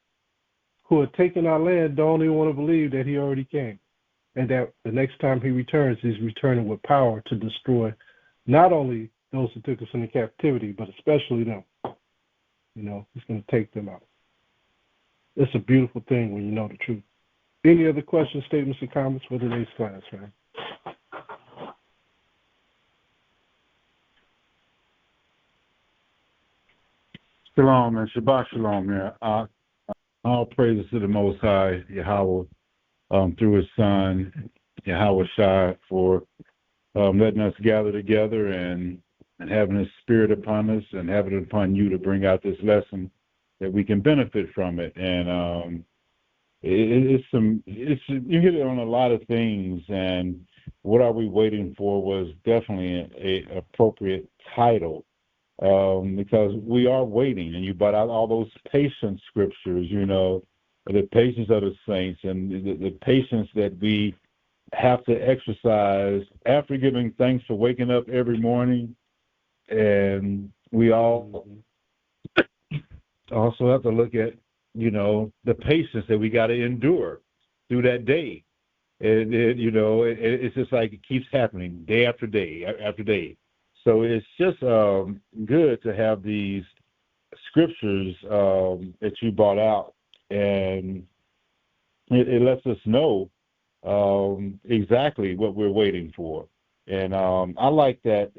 who are taking our land, don't even want to believe that he already came. And that the next time he returns, he's returning with power to destroy not only those who took us into captivity, but especially them. He's going to take them out. It's a beautiful thing when you know the truth. Any other questions, statements, or comments for today's class, man? Shalom and Shabbat Shalom. Yeah. All praises to the Most High, Yahawah, through his son, Yahawashi, for letting us gather together and having his spirit upon us and having it upon you to bring out this lesson that we can benefit from it. And you hit it on a lot of things, and what are we waiting for was definitely an appropriate title, because we are waiting, and you brought out all those patience scriptures, the patience of the saints and the patience that we have to exercise after giving thanks for waking up every morning. And we all also have to look at, the patience that we got to endure through that day. And, it's just like it keeps happening day after day after day. So it's just good to have these scriptures that you brought out, and it lets us know exactly what we're waiting for. And I like that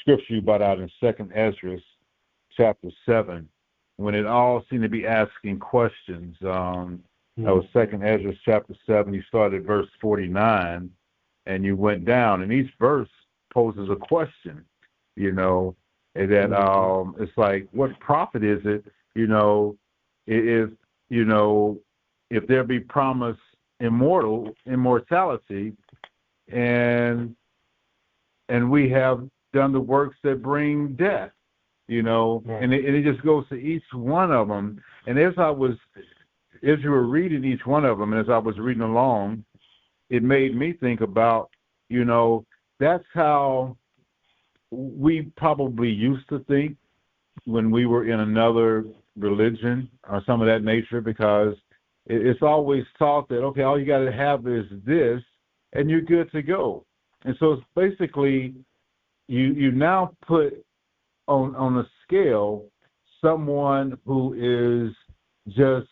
scripture you brought out in 2nd Ezra, chapter 7, when it all seemed to be asking questions. That was 2nd Ezra, chapter 7. You started verse 49, and you went down, and each verse poses a question, and that it's like, what profit is it, if there be promised immortality, and we have done the works that bring death, and it just goes to each one of them. And as you were reading each one of them, and as I was reading along, it made me think about, that's how we probably used to think when we were in another religion or some of that nature, because it's always taught that, okay, all you got to have is this, and you're good to go. And so it's basically, you now put on a scale someone who is just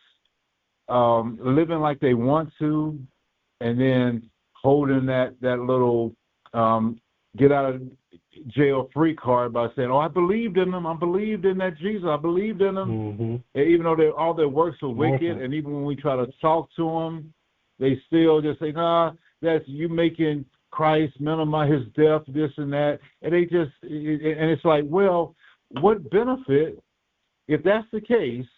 living like they want to, and then holding that little get out of jail free card by saying, oh, I believed in them. I believed in that Jesus. I believed in them. Mm-hmm. And even though all their works are wicked, and even when we try to talk to them, they still just say, nah, that's you making Christ minimize his death, this and that. And they just, and it's like, well, what benefit, if that's the case,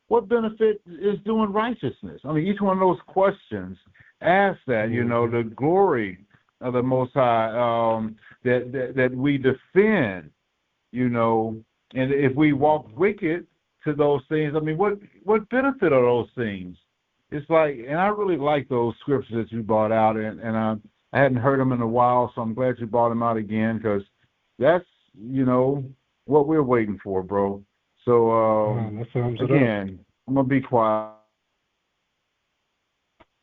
what benefit is doing righteousness? I mean, each one of those questions ask that, the glory of the Most High, that we defend, and if we walk wicked to those things, I mean, what benefit are those things? It's like, and I really like those scriptures that you brought out, and I hadn't heard them in a while, so I'm glad you brought them out again, because that's, what we're waiting for, bro. So, again, I'm going to be quiet.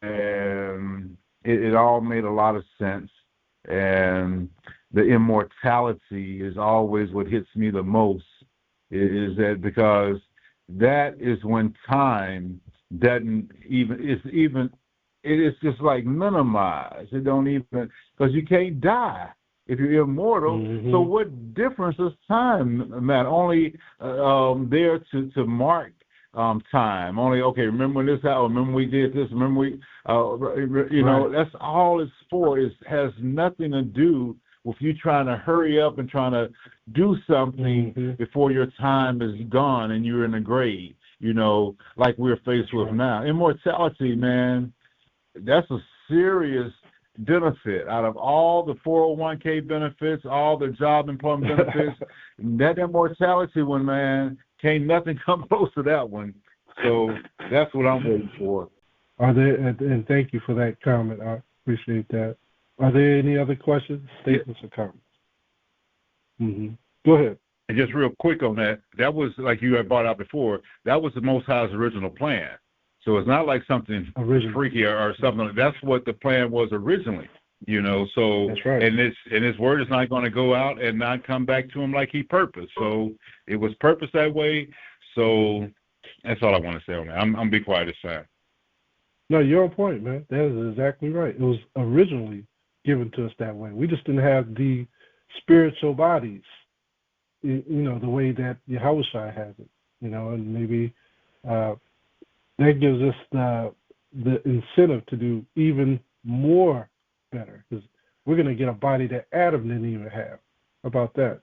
And it all made a lot of sense. And the immortality is always what hits me the most, is that because that is when time doesn't even, it is just like minimized. It don't even, because you can't die. if you're immortal, so what difference does time, man? Only there to mark time. Only, okay, remember when this happened, remember we did this, remember we, you know, that's all it's for. It has nothing to do with you trying to hurry up and trying to do something before your time is gone and you're in the grave, you know, like we're faced with now. Immortality, man, that's a serious benefit. Out of all the 401k benefits, all the job employment benefits, that immortality one, man, can't nothing come close to that one. So that's what I'm waiting for. Are there, and thank you for that comment. I appreciate that. Are there any other questions, statements, or comments? Go ahead. And just real quick on that, that was, like you had brought out before, that was the Most High's original plan. So it's not like something freaky or something. That's what the plan was originally, you know. So that's right. And his word is not going to go out and not come back to him like he purposed. So it was purposed that way. So that's all I want to say on that. I'm be quiet this time. No, you're on point, man. That is exactly right. It was originally given to us that way. We just didn't have the spiritual bodies, you know, the way that Yahawashi has it, you know, and maybe that gives us the incentive to do even more better, because we're going to get a body that Adam didn't even have. How about that?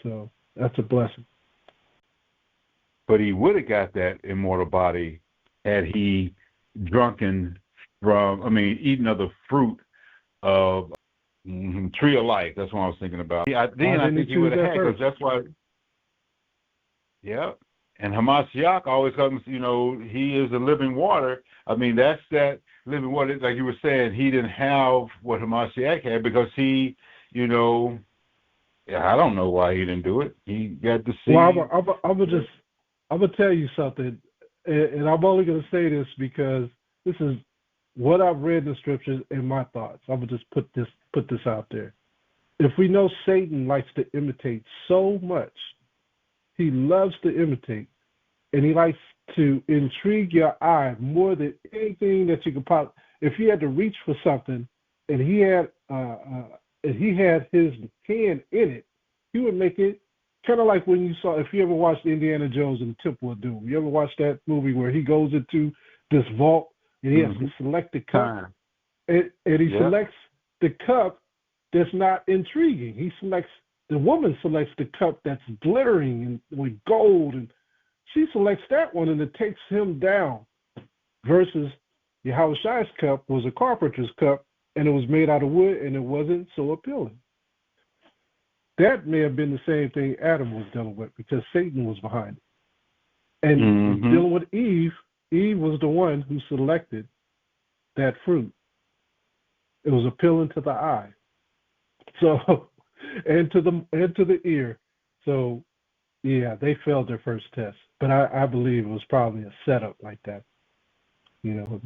So that's a blessing. But he would have got that immortal body had he eaten of the fruit of tree of life. That's what I was thinking about. I think he would have had, because that's why. Yeah. And Hamashiach always comes, you know, he is the living water. I mean, that's that living water. Like you were saying, he didn't have what Hamashiach had because he, you know, I don't know why he didn't do it. He got to see. Well, I'm gonna tell you something, and I'm only gonna say this because this is what I've read in the scriptures and my thoughts. I'm gonna just put this out there. If we know Satan likes to imitate so much, he loves to imitate, and he likes to intrigue your eye more than anything that you could possibly. If he had to reach for something, and he had his hand in it, he would make it kind of like when you saw. If you ever watched Indiana Jones and the Temple of Doom, you ever watched that movie where he goes into this vault and he has to select the cup, and he selects the cup that's not intriguing. The woman selects the cup that's glittering and with gold, and she selects that one, and it takes him down. Versus Yahawashi's cup was a carpenter's cup, and it was made out of wood, and it wasn't so appealing. That may have been the same thing Adam was dealing with, because Satan was behind it. And dealing with Eve was the one who selected that fruit. It was appealing to the eye. So, and to the ear. So, yeah, they failed their first test. But I believe it was probably a setup like that. You know,